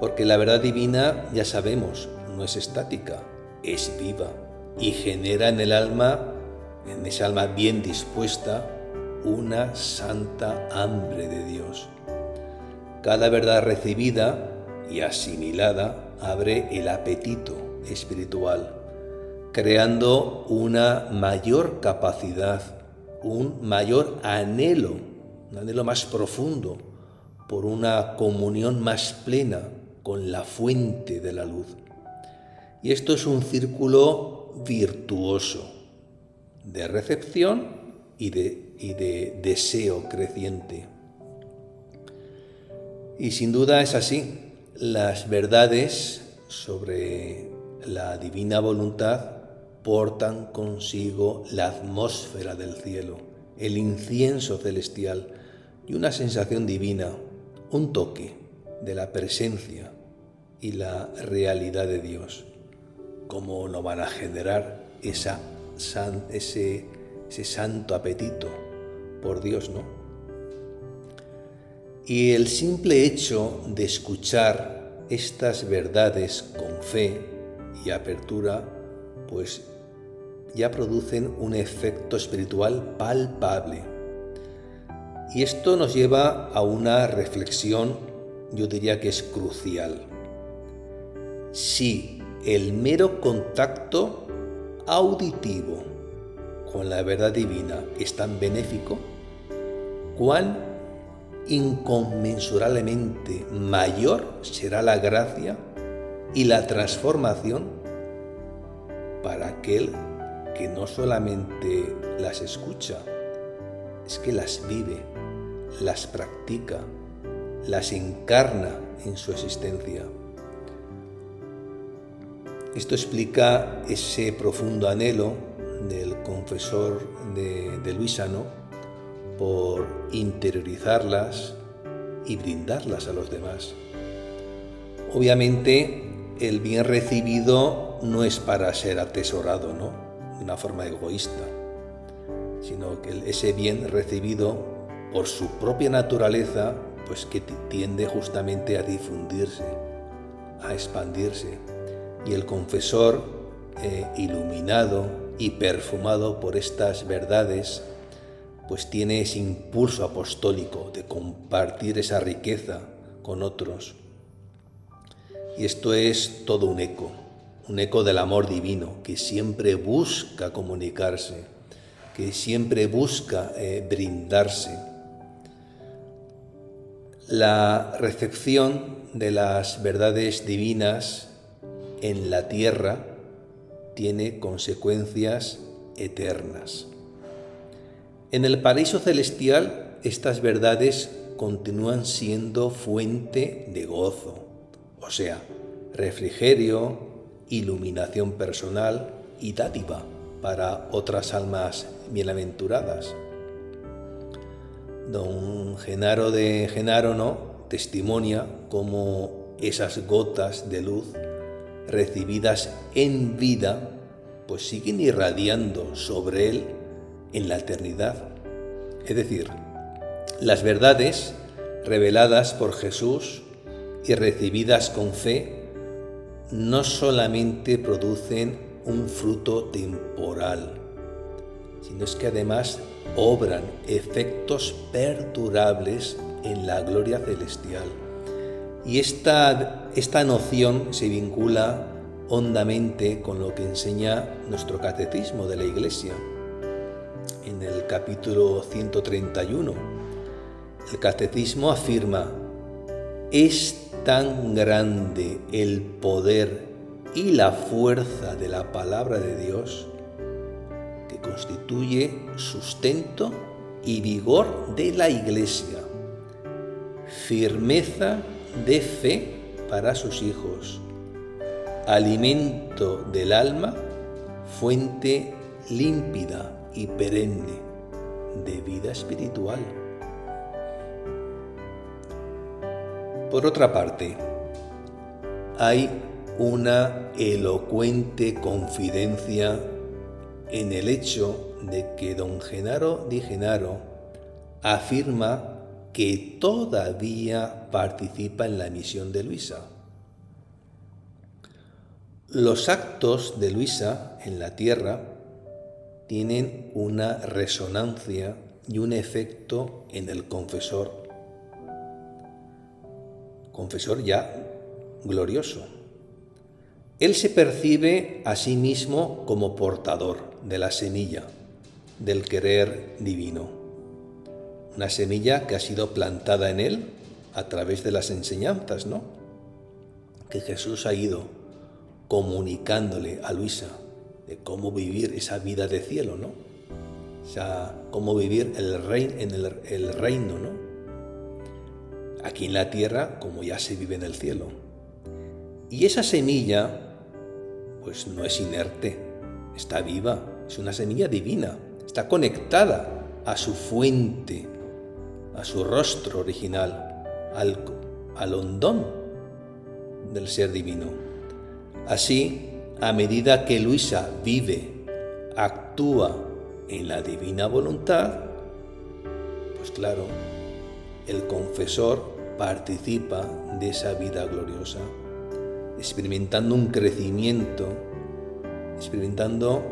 porque la verdad divina, ya sabemos, no es estática, es viva y genera en el alma, en esa alma bien dispuesta, una santa hambre de Dios. Cada verdad recibida y asimilada abre el apetito espiritual, creando una mayor capacidad, un mayor anhelo, un anhelo más profundo por una comunión más plena con la fuente de la luz. Y esto es un círculo virtuoso de recepción y de deseo creciente. Y sin duda es así, las verdades sobre la divina voluntad portan consigo la atmósfera del cielo, el incienso celestial y una sensación divina, un toque de la presencia y la realidad de Dios. ¿Cómo no van a generar ese santo apetito por Dios, no? Y el simple hecho de escuchar estas verdades con fe y apertura, pues ya producen un efecto espiritual palpable. Y esto nos lleva a una reflexión, yo diría que es crucial. Si el mero contacto auditivo con la verdad divina es tan benéfico, ¿cuán inconmensurablemente mayor será la gracia y la transformación para aquel que no solamente las escucha, es que las vive, las practica, las encarna en su existencia? Esto explica ese profundo anhelo del confesor de Luisa, ¿no?, por interiorizarlas y brindarlas a los demás. Obviamente, el bien recibido no es para ser atesorado, ¿no?, de una forma egoísta, sino que ese bien recibido, por su propia naturaleza, pues que tiende justamente a difundirse, a expandirse. Y el confesor, iluminado y perfumado por estas verdades, pues tiene ese impulso apostólico de compartir esa riqueza con otros. Y esto es todo un eco del amor divino, que siempre busca comunicarse, que siempre busca brindarse. La recepción de las verdades divinas en la tierra tiene consecuencias eternas. En el paraíso celestial, estas verdades continúan siendo fuente de gozo, o sea, refrigerio, iluminación personal y dádiva para otras almas bienaventuradas. Don Genaro de Genaro, ¿no?, testimonia cómo esas gotas de luz recibidas en vida, pues siguen irradiando sobre él en la eternidad. Es decir, las verdades reveladas por Jesús y recibidas con fe no solamente producen un fruto temporal, sino es que además obran efectos perdurables en la gloria celestial. Y esta noción se vincula hondamente con lo que enseña nuestro catecismo de la Iglesia. En el capítulo 131, el catecismo afirma: es tan grande el poder y la fuerza de la palabra de Dios que constituye sustento y vigor de la Iglesia, firmeza de fe para sus hijos, alimento del alma, fuente límpida y perenne de vida espiritual. Por otra parte, hay una elocuente confidencia en el hecho de que don Genaro di Genaro afirma que todavía participa en la misión de Luisa. Los actos de Luisa en la tierra tienen una resonancia y un efecto en el confesor ya glorioso. Él se percibe a sí mismo como portador de la semilla del querer divino, una semilla que ha sido plantada en él a través de las enseñanzas, ¿no?, que Jesús ha ido comunicándole a Luisa de cómo vivir esa vida de cielo, ¿no? O sea, cómo vivir el reino, ¿no?, aquí en la tierra como ya se vive en el cielo. Y esa semilla, pues no es inerte, está viva, es una semilla divina, está conectada a su fuente, a su rostro original, al hondón del ser divino. Así, a medida que Luisa vive, actúa en la divina voluntad, pues claro, el confesor participa de esa vida gloriosa, experimentando un crecimiento, experimentando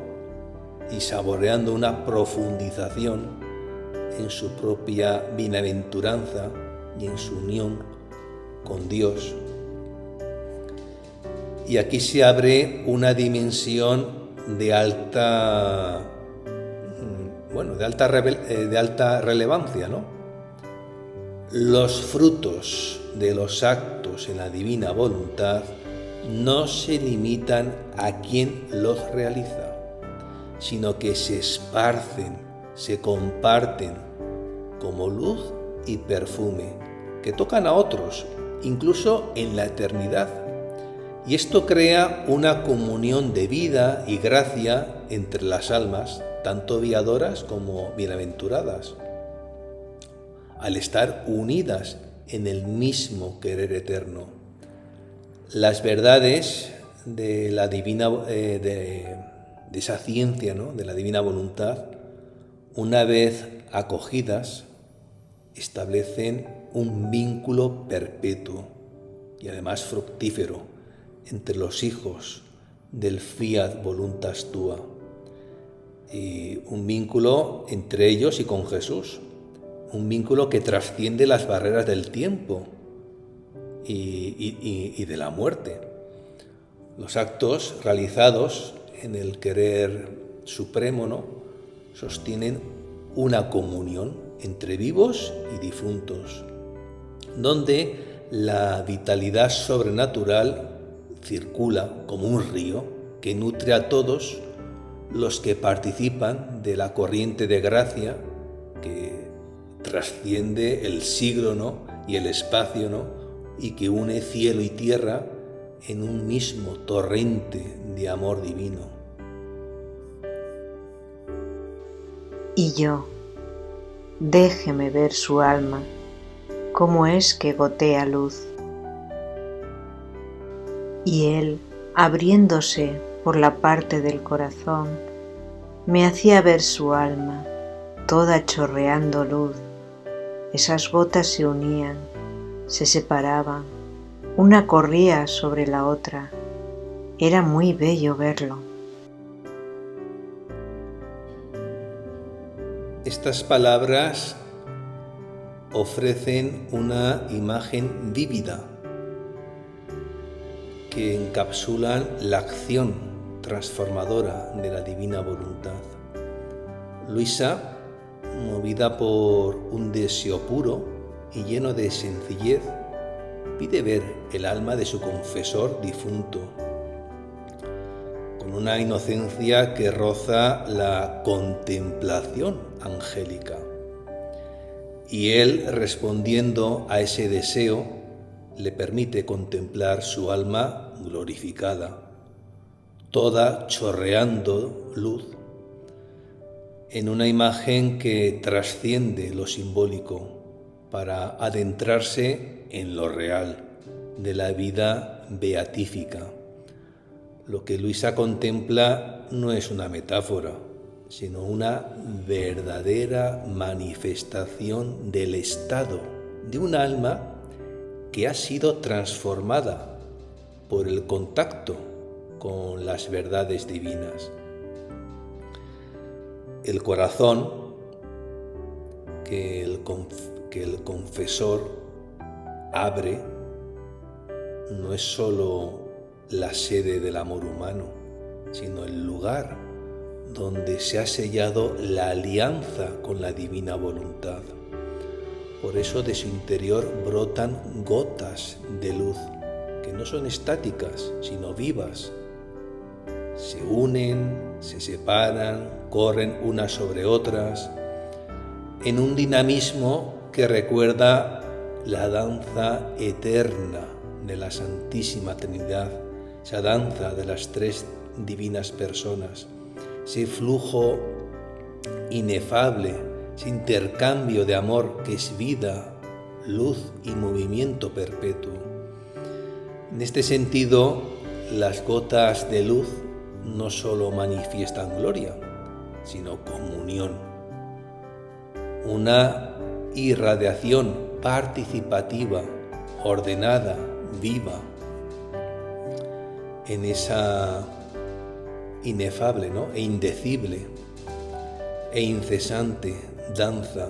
y saboreando una profundización en su propia bienaventuranza y en su unión con Dios. Y aquí se abre una dimensión de alta relevancia, ¿no? Los frutos de los actos en la divina voluntad no se limitan a quien los realiza, sino que se esparcen, se comparten como luz y perfume que tocan a otros, incluso en la eternidad. Y esto crea una comunión de vida y gracia entre las almas, tanto viadoras como bienaventuradas, al estar unidas en el mismo querer eterno. Las verdades de la divina, de esa ciencia, ¿no?, de la divina voluntad, una vez acogidas, establecen un vínculo perpetuo y además fructífero entre los hijos del fiat voluntas tua, y un vínculo entre ellos y con Jesús, un vínculo que trasciende las barreras del tiempo y de la muerte. Los actos realizados en el querer supremo, ¿no?, sostienen una comunión entre vivos y difuntos, donde la vitalidad sobrenatural circula como un río que nutre a todos los que participan de la corriente de gracia que trasciende el siglo, ¿no?, y el espacio, ¿no?, y que une cielo y tierra en un mismo torrente de amor divino. Y yo, déjeme ver su alma, cómo es que gotea luz. Y él, abriéndose por la parte del corazón, me hacía ver su alma, toda chorreando luz. Esas gotas se unían, se separaban, una corría sobre la otra. Era muy bello verlo. Estas palabras ofrecen una imagen vívida que encapsulan la acción transformadora de la divina voluntad. Luisa, movida por un deseo puro y lleno de sencillez, pide ver el alma de su confesor difunto, con una inocencia que roza la contemplación angélica. Y él, respondiendo a ese deseo, le permite contemplar su alma glorificada, toda chorreando luz, en una imagen que trasciende lo simbólico para adentrarse en lo real de la vida beatífica. Lo que Luisa contempla no es una metáfora, sino una verdadera manifestación del estado de un alma que ha sido transformada por el contacto con las verdades divinas. El corazón que el confesor abre no es sólo la sede del amor humano, sino el lugar donde se ha sellado la alianza con la divina voluntad. Por eso de su interior brotan gotas de luz que no son estáticas, sino vivas. Se unen, se separan, corren unas sobre otras, en un dinamismo que recuerda la danza eterna de la Santísima Trinidad, esa danza de las tres divinas personas, ese flujo inefable, ese intercambio de amor que es vida, luz y movimiento perpetuo. En este sentido, las gotas de luz no solo manifiestan gloria, sino comunión, una irradiación participativa, ordenada, viva, en esa inefable, e indecible e incesante danza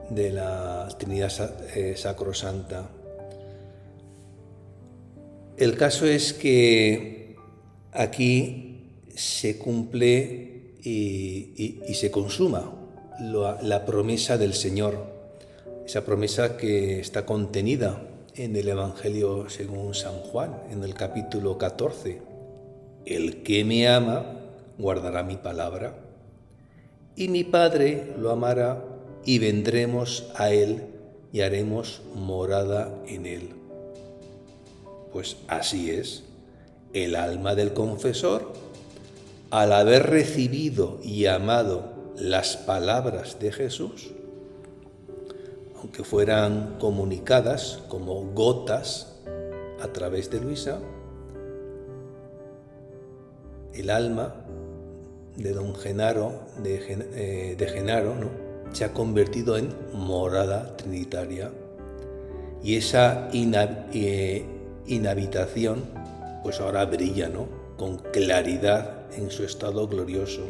de la Trinidad Sacrosanta. El caso es que aquí se cumple y se consuma la promesa del Señor, esa promesa que está contenida en el Evangelio según San Juan, en el capítulo 14. El que me ama guardará mi palabra, y mi Padre lo amará, y vendremos a él y haremos morada en él. Pues así es, el alma del confesor, al haber recibido y amado las palabras de Jesús, aunque fueran comunicadas como gotas a través de Luisa, el alma de don Genaro, de Genaro, se ha convertido en morada trinitaria, y esa inhabitación pues ahora brilla, con claridad en su estado glorioso.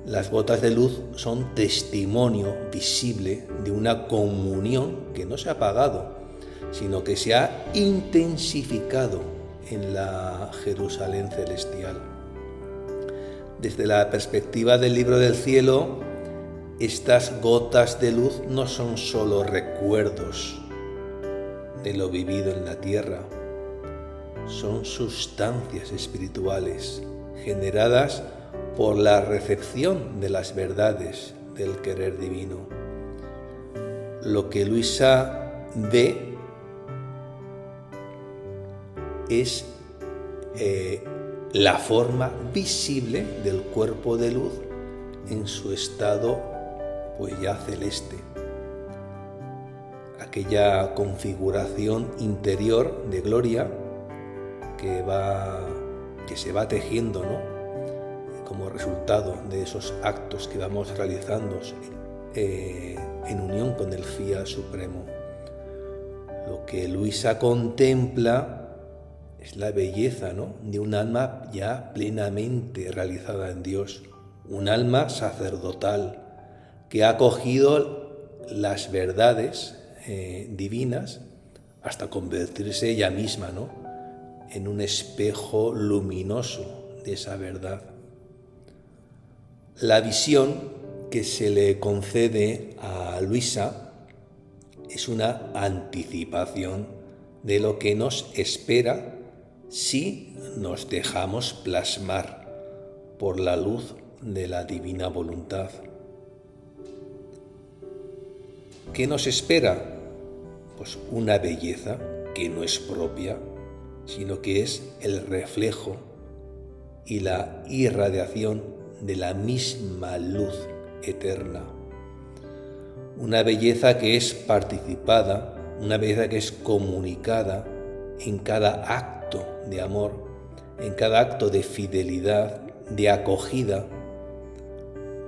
Las gotas de luz son testimonio visible de una comunión que no se ha apagado, sino que se ha intensificado en la Jerusalén celestial. Desde la perspectiva del libro del cielo, estas gotas de luz no son solo recuerdos de lo vivido en la tierra, son sustancias espirituales generadas por la recepción de las verdades del querer divino. Lo que Luisa ve es la forma visible del cuerpo de luz en su estado pues ya celeste, aquella configuración interior de gloria que se va tejiendo, ¿no?, como resultado de esos actos que vamos realizando en unión con el Fiat Supremo. Lo que Luisa contempla es la belleza, ¿no?, de un alma ya plenamente realizada en Dios, un alma sacerdotal que ha acogido las verdades divinas hasta convertirse ella misma, ¿no?, en un espejo luminoso de esa verdad. La visión que se le concede a Luisa es una anticipación de lo que nos espera si nos dejamos plasmar por la luz de la divina voluntad. ¿Qué nos espera? Pues una belleza que no es propia, sino que es el reflejo y la irradiación de la misma luz eterna. Una belleza que es participada, una belleza que es comunicada en cada acto de amor, en cada acto de fidelidad, de acogida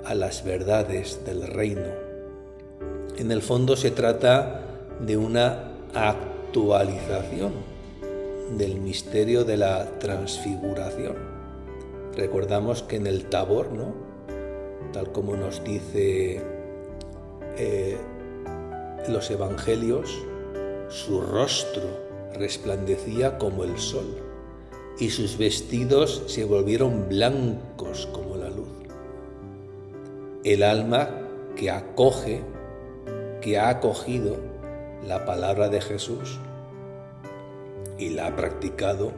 a las verdades del reino. En el fondo se trata de una actualización del misterio de la transfiguración. Recordamos que en el Tabor, ¿no?, tal como nos dice los evangelios, su rostro resplandecía como el sol y sus vestidos se volvieron blancos como la luz. El alma que acoge, que ha acogido la palabra de Jesús y la ha practicado,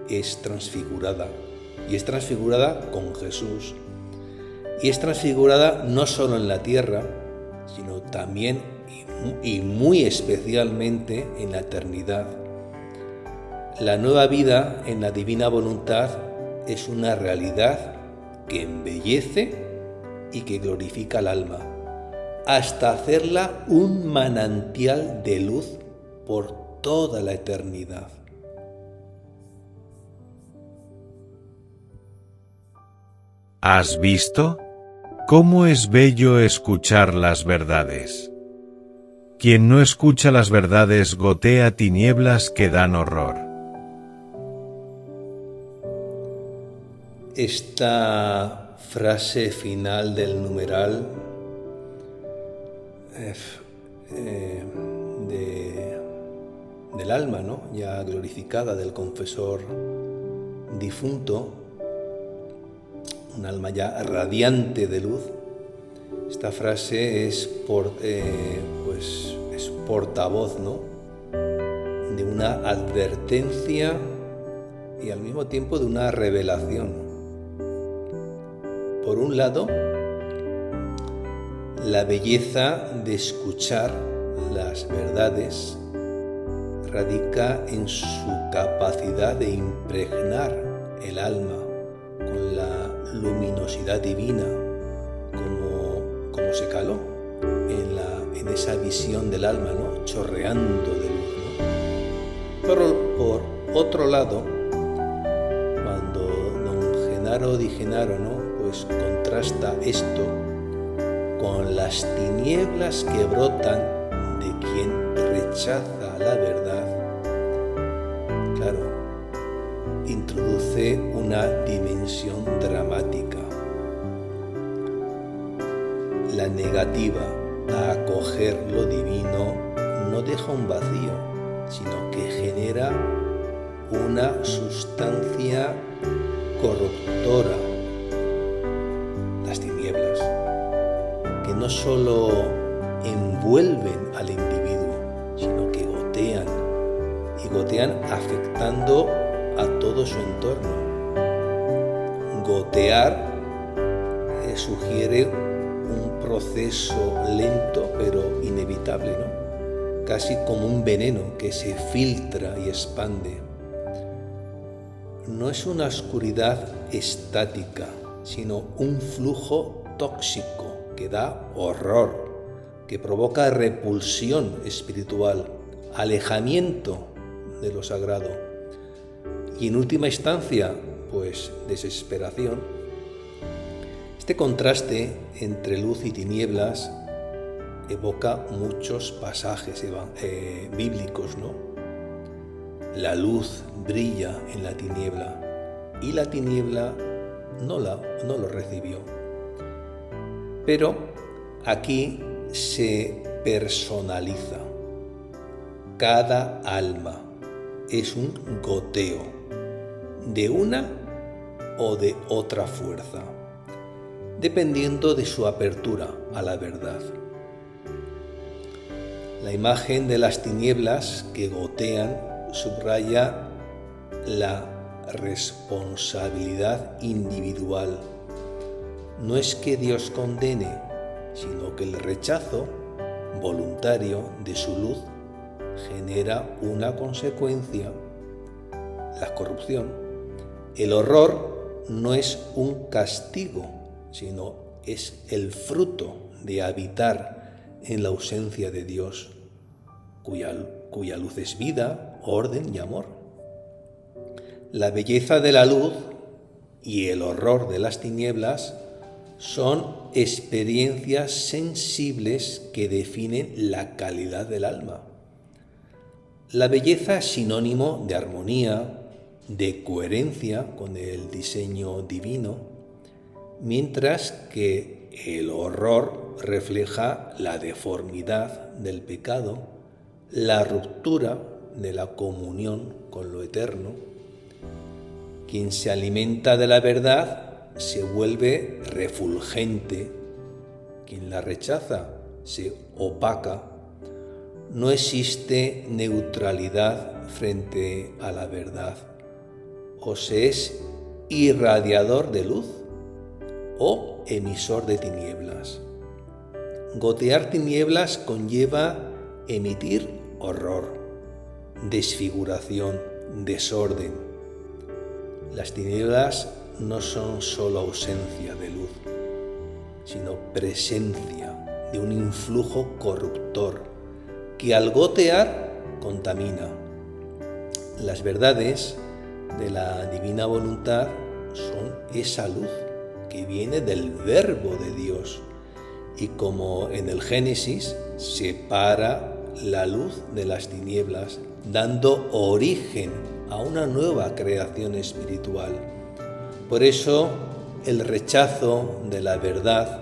es transfigurada, y es transfigurada con Jesús, y es transfigurada no solo en la tierra, sino también y muy especialmente en la eternidad. La nueva vida en la divina voluntad es una realidad que embellece y que glorifica al alma, hasta hacerla un manantial de luz por toda la eternidad. ¿Has visto? ¿Cómo es bello escuchar las verdades? Quien no escucha las verdades gotea tinieblas que dan horror. Esta frase final del numeral del alma, ¿no?, ya glorificada, del confesor difunto, un alma ya radiante de luz. Esta frase es portavoz, ¿no?, de una advertencia y al mismo tiempo de una revelación. Por un lado, la belleza de escuchar las verdades radica en su capacidad de impregnar el alma con la luminosidad divina, como se caló en esa visión del alma, ¿no?, chorreando de luz, ¿no? Pero por otro lado, cuando don Genaro Di Genaro, ¿no?, pues contrasta esto con las tinieblas que brotan de quien rechaza la verdad, claro, introduce una dimensión dramática. La negativa a acoger lo divino no deja un vacío, sino que genera una sustancia corruptora, las tinieblas, que no solo envuelven al individuo, sino que gotean afectando a todo su entorno. Gotear sugiere un proceso lento pero inevitable, ¿no?, casi como un veneno que se filtra y expande. No es una oscuridad estática, sino un flujo tóxico que da horror, que provoca repulsión espiritual, alejamiento de lo sagrado, y en última instancia, pues desesperación. Este contraste entre luz y tinieblas evoca muchos pasajes bíblicos, ¿no? La luz brilla en la tiniebla y la tiniebla no lo recibió. Pero aquí se personaliza. Cada alma es un goteo de una o de otra fuerza, dependiendo de su apertura a la verdad. La imagen de las tinieblas que gotean subraya la responsabilidad individual. No es que Dios condene, sino que el rechazo voluntario de su luz genera una consecuencia, la corrupción. El horror no es un castigo, sino es el fruto de habitar en la ausencia de Dios, cuya luz es vida, orden y amor. La belleza de la luz y el horror de las tinieblas son experiencias sensibles que definen la calidad del alma. La belleza es sinónimo de armonía, de coherencia con el diseño divino, mientras que el horror refleja la deformidad del pecado, la ruptura de la comunión con lo eterno. Quien se alimenta de la verdad se vuelve refulgente, quien la rechaza se opaca. No existe neutralidad frente a la verdad. O se es irradiador de luz o emisor de tinieblas. Gotear tinieblas conlleva emitir horror, desfiguración, desorden. Las tinieblas no son solo ausencia de luz, sino presencia de un influjo corruptor que al gotear contamina. Las verdades de la divina voluntad son esa luz que viene del Verbo de Dios y, como en el Génesis, separa la luz de las tinieblas, dando origen a una nueva creación espiritual. Por eso, el rechazo de la verdad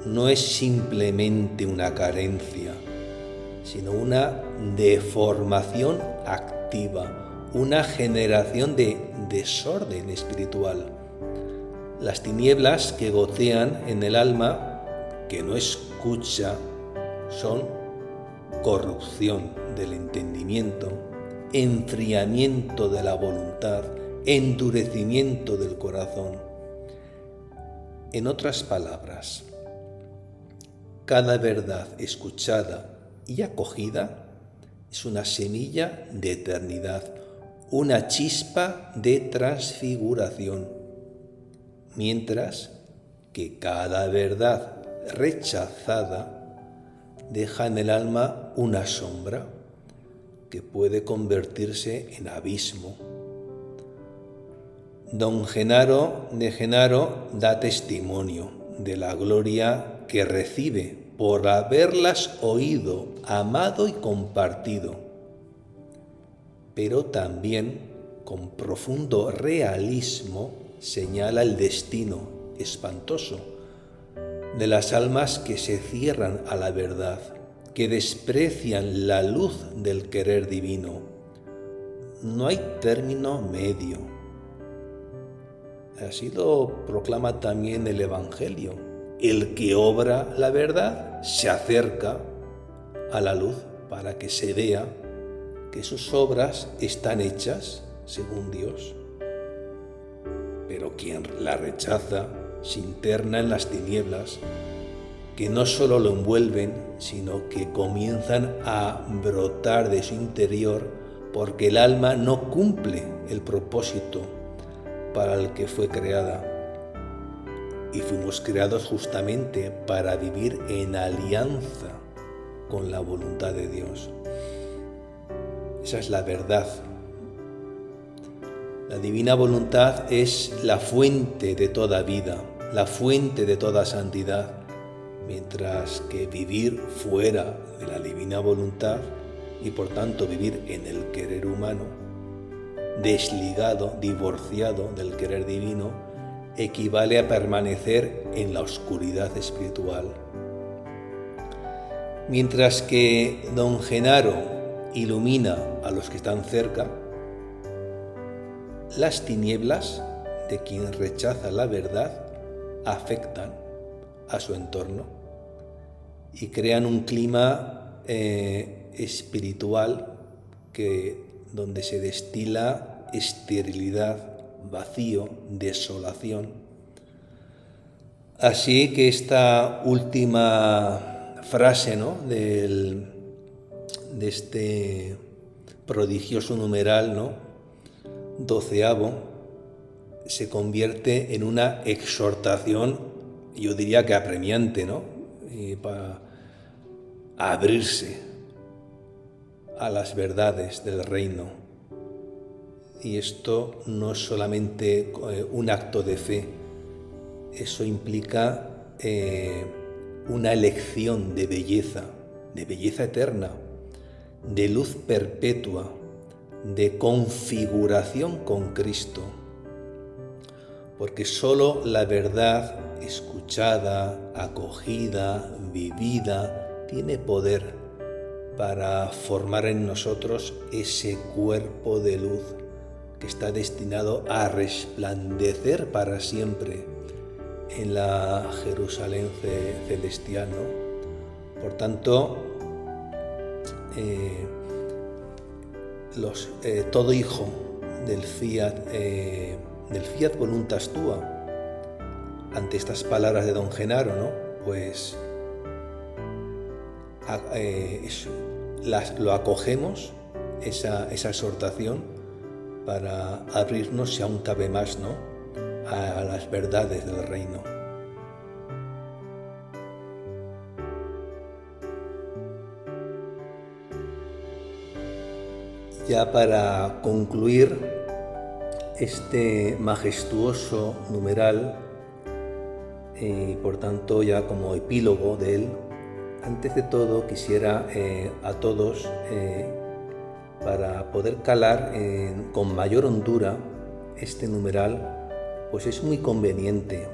no es simplemente una carencia, sino una deformación activa, una generación de desorden espiritual. Las tinieblas que gotean en el alma, que no escucha, son corrupción del entendimiento, enfriamiento de la voluntad, endurecimiento del corazón. En otras palabras, cada verdad escuchada y acogida es una semilla de eternidad, una chispa de transfiguración, mientras que cada verdad rechazada deja en el alma una sombra que puede convertirse en abismo. Don Genaro de Genaro da testimonio de la gloria que recibe por haberlas oído, amado y compartido, pero también con profundo realismo señala el destino espantoso de las almas que se cierran a la verdad, que desprecian la luz del querer divino. No hay término medio. Así lo proclama también el Evangelio. El que obra la verdad se acerca a la luz para que se vea que sus obras están hechas según Dios. Pero quien la rechaza se interna en las tinieblas, que no solo lo envuelven, sino que comienzan a brotar de su interior, porque el alma no cumple el propósito para el que fue creada. Y fuimos creados justamente para vivir en alianza con la voluntad de Dios. Esa es la verdad. La divina voluntad es la fuente de toda vida, la fuente de toda santidad, mientras que vivir fuera de la divina voluntad y por tanto vivir en el querer humano, desligado, divorciado del querer divino, equivale a permanecer en la oscuridad espiritual. Mientras que don Genaro ilumina a los que están cerca, las tinieblas de quien rechaza la verdad afectan a su entorno y crean un clima espiritual donde se destila esterilidad, vacío, desolación. Así que esta última frase, ¿no?, de este prodigioso numeral, ¿no?, 12avo, se convierte en una exhortación, yo diría que apremiante, ¿no?, para abrirse a las verdades del reino. Y esto no es solamente un acto de fe, eso implica una elección de belleza eterna, de luz perpetua, de configuración con Cristo. Porque solo la verdad escuchada, acogida, vivida, tiene poder para formar en nosotros ese cuerpo de luz que está destinado a resplandecer para siempre en la Jerusalén celestial, ¿no? Por tanto, todo hijo del fiat voluntas tua, ante estas palabras de don Genaro, ¿no?, pues lo acogemos, esa exhortación, para abrirnos, si aún cabe más, ¿no?, a las verdades del reino. Ya para concluir este majestuoso numeral, y por tanto ya como epílogo de él, antes de todo quisiera a todos, para poder calar con mayor hondura este numeral, pues es muy conveniente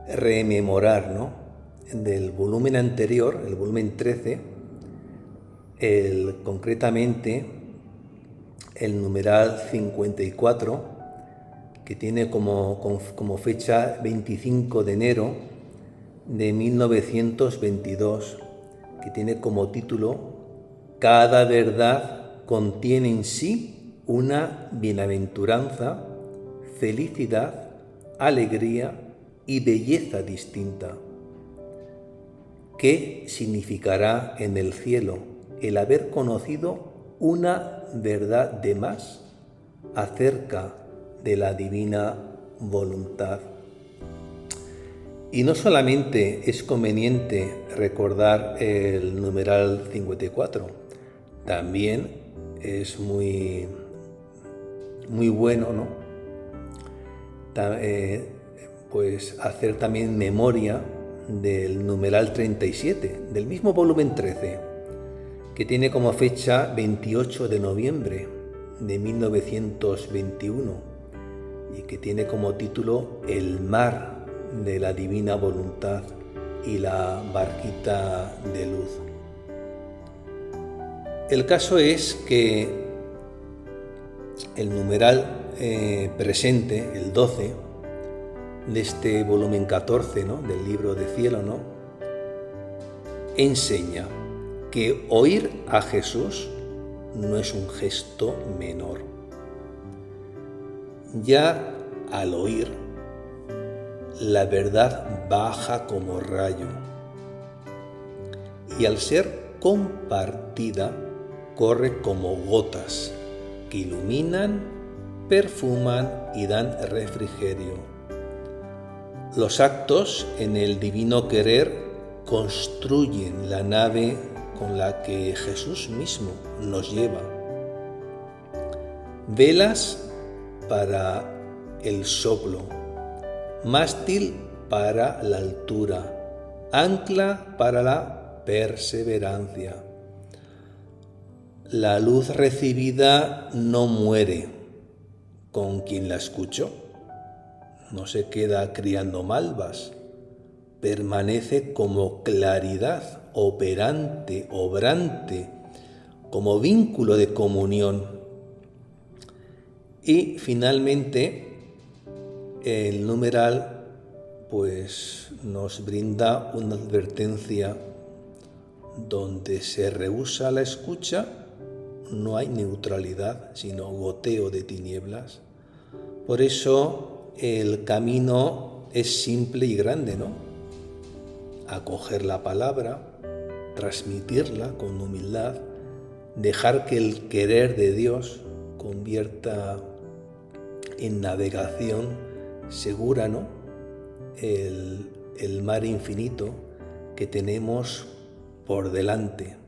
rememorar, ¿no?, del volumen anterior, el volumen 13, concretamente el numeral 54, que tiene como fecha 25 de enero de 1922, que tiene como título Cada verdad contiene en sí una bienaventuranza, felicidad, alegría y belleza distinta. ¿Qué significará en el cielo el haber conocido una verdad de más acerca de la divina voluntad? Y no solamente es conveniente recordar el numeral 54, también es muy bueno, ¿no?, pues hacer también memoria del numeral 37, del mismo volumen 13, que tiene como fecha 28 de noviembre de 1921 y que tiene como título El mar de la divina voluntad y la barquita de luz. El caso es que el numeral presente, el 12, de este volumen 14, ¿no?, del libro de cielo, ¿no?, enseña que oír a Jesús no es un gesto menor. Ya al oír, la verdad baja como rayo y al ser compartida corre como gotas que iluminan, perfuman y dan refrigerio. Los actos en el divino querer construyen la nave con la que Jesús mismo nos lleva. velas para el soplo, mástil para la altura, ancla para la perseverancia. La luz recibida no muere con quien la escuchó, no se queda criando malvas, permanece como claridad operante, obrante, como vínculo de comunión. Y finalmente el numeral pues nos brinda una advertencia: donde se rehúsa la escucha no hay neutralidad, sino goteo de tinieblas. Por eso el camino es simple y grande, ¿no? Acoger la palabra, transmitirla con humildad, dejar que el querer de Dios convierta en navegación segura, ¿no? El mar infinito que tenemos por delante.